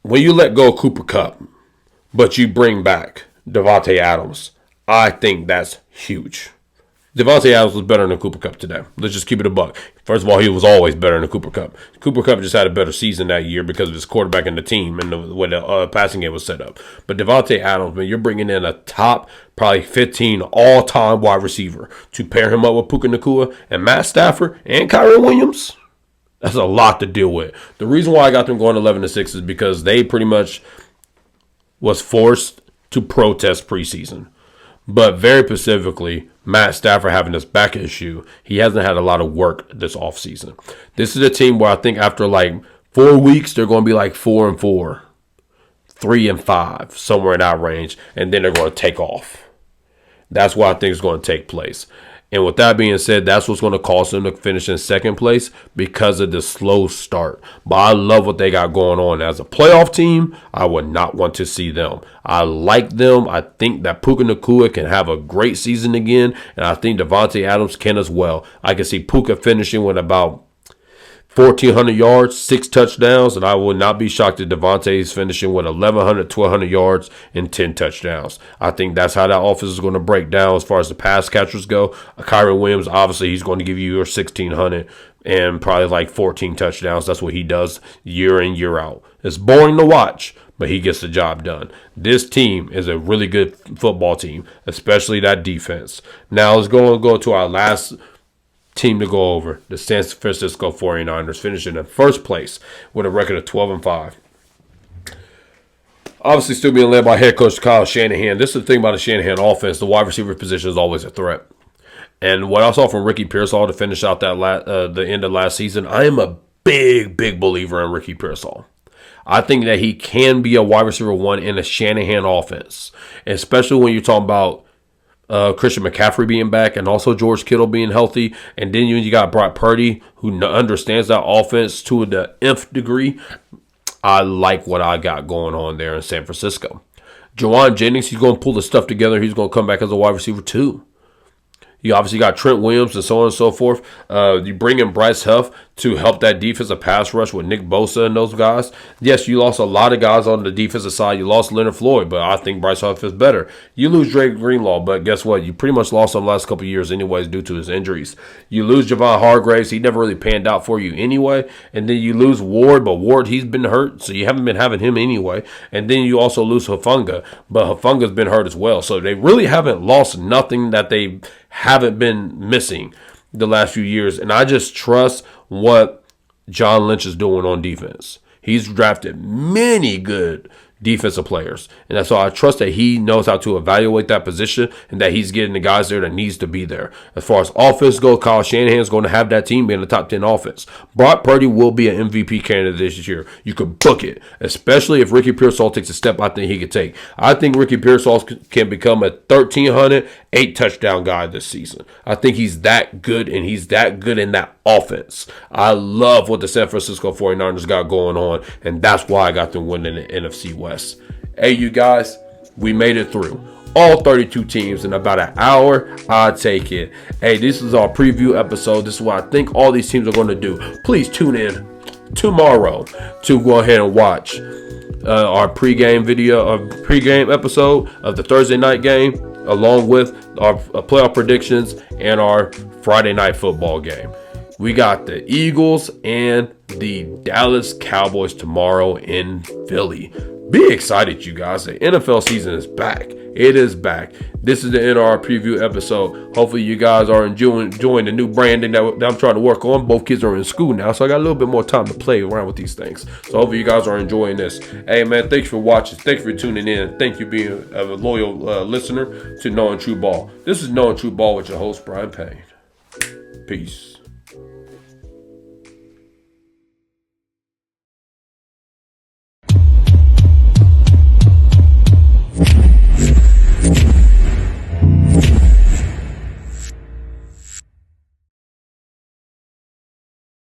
When you let go of Cooper Kupp, but you bring back Devontae Adams, I think that's huge. Devontae Adams was better than Cooper Kupp today. Let's just keep it a buck. First of all, he was always better than Cooper Kupp. Cooper Kupp just had a better season that year because of his quarterback and the team and the way the passing game was set up. But Devontae Adams, man, you're bringing in a top, probably 15 all-time wide receiver to pair him up with Puka Nacua and Matt Stafford and Kyren Williams. That's a lot to deal with. The reason why I got them going 11-6 is because they pretty much was forced to protest preseason. But very specifically, Matt Stafford having this back issue, he hasn't had a lot of work this offseason. This is a team where I think after like 4 weeks, they're going to be like 4-4, 3-5, somewhere in that range, and then they're going to take off. That's what I think is going to take place. And with that being said, that's what's going to cause them to finish in second place because of the slow start. But I love what they got going on. As a playoff team, I would not want to see them. I like them. I think that Puka Nacua can have a great season again. And I think Devontae Adams can as well. I can see Puka finishing with about 1,400 yards, 6 touchdowns, and I would not be shocked if Devontae is finishing with 1,100, 1,200 yards and 10 touchdowns. I think that's how that offense is going to break down as far as the pass catchers go. Kyren Williams, obviously, he's going to give you your 1,600 and probably like 14 touchdowns. That's what he does year in, year out. It's boring to watch, but he gets the job done. This team is a really good football team, especially that defense. Now let's go to our last team to go over, the San Francisco 49ers, finishing in first place with a record of 12-5. Obviously, still being led by head coach Kyle Shanahan. This is the thing about the Shanahan offense. The wide receiver position is always a threat. And what I saw from Ricky Pearsall to finish out that the end of last season, I am a big believer in Ricky Pearsall. I think that he can be a wide receiver one in a Shanahan offense, especially when you're talking about Christian McCaffrey being back and also George Kittle being healthy. And then you got Brock Purdy, who understands that offense to the nth degree. I like what I got going on there in San Francisco. Jauan Jennings, he's going to pull the stuff together. He's going to come back as a wide receiver too. You obviously got Trent Williams and so on and so forth. You bring in Bryce Huff to help that defensive pass rush with Nick Bosa and those guys. Yes, you lost a lot of guys on the defensive side. You lost Leonard Floyd, but I think Bryce Huff is better. You lose Drake Greenlaw, but guess what? You pretty much lost him the last couple of years anyways due to his injuries. You lose Javon Hargraves. He never really panned out for you anyway. And then you lose Ward, but Ward, he's been hurt, so you haven't been having him anyway. And then you also lose Hufanga, but Hufanga's been hurt as well. So they really haven't lost nothing that they haven't been missing the last few years. And I just trust what John Lynch is doing on defense. He's drafted many good defensive players. And so I trust that he knows how to evaluate that position and that he's getting the guys there that needs to be there. As far as offense goes, Kyle Shanahan's going to have that team be in the top 10 offense. Brock Purdy will be an MVP candidate this year. You could book it, especially if Ricky Pearsall takes a step I think he could take. I think Ricky Pearsall can become a 1,300, 8-touchdown guy this season. I think he's that good, and he's that good in that offense. I love what the San Francisco 49ers got going on, and that's why I got them winning the NFC West. Hey, you guys, we made it through all 32 teams in about an hour. I'll take it. Hey, this is our preview episode. This is what I think all these teams are going to do. Please tune in tomorrow to go ahead and watch our pregame episode of the Thursday night game, along with our playoff predictions and our Friday night football game. We got the Eagles and the Dallas Cowboys tomorrow in Philly. Be excited, you guys. The NFL season is back. It is back. This is the NR preview episode. Hopefully you guys are enjoying the new branding that I'm trying to work on. Both kids are in school now, so I got a little bit more time to play around with these things. So hopefully you guys are enjoying this. Hey, man, thanks for watching. Thanks for tuning in. Thank you for being a loyal listener to Knowing True Ball. This is Knowing True Ball with your host, Brian Payne. Peace.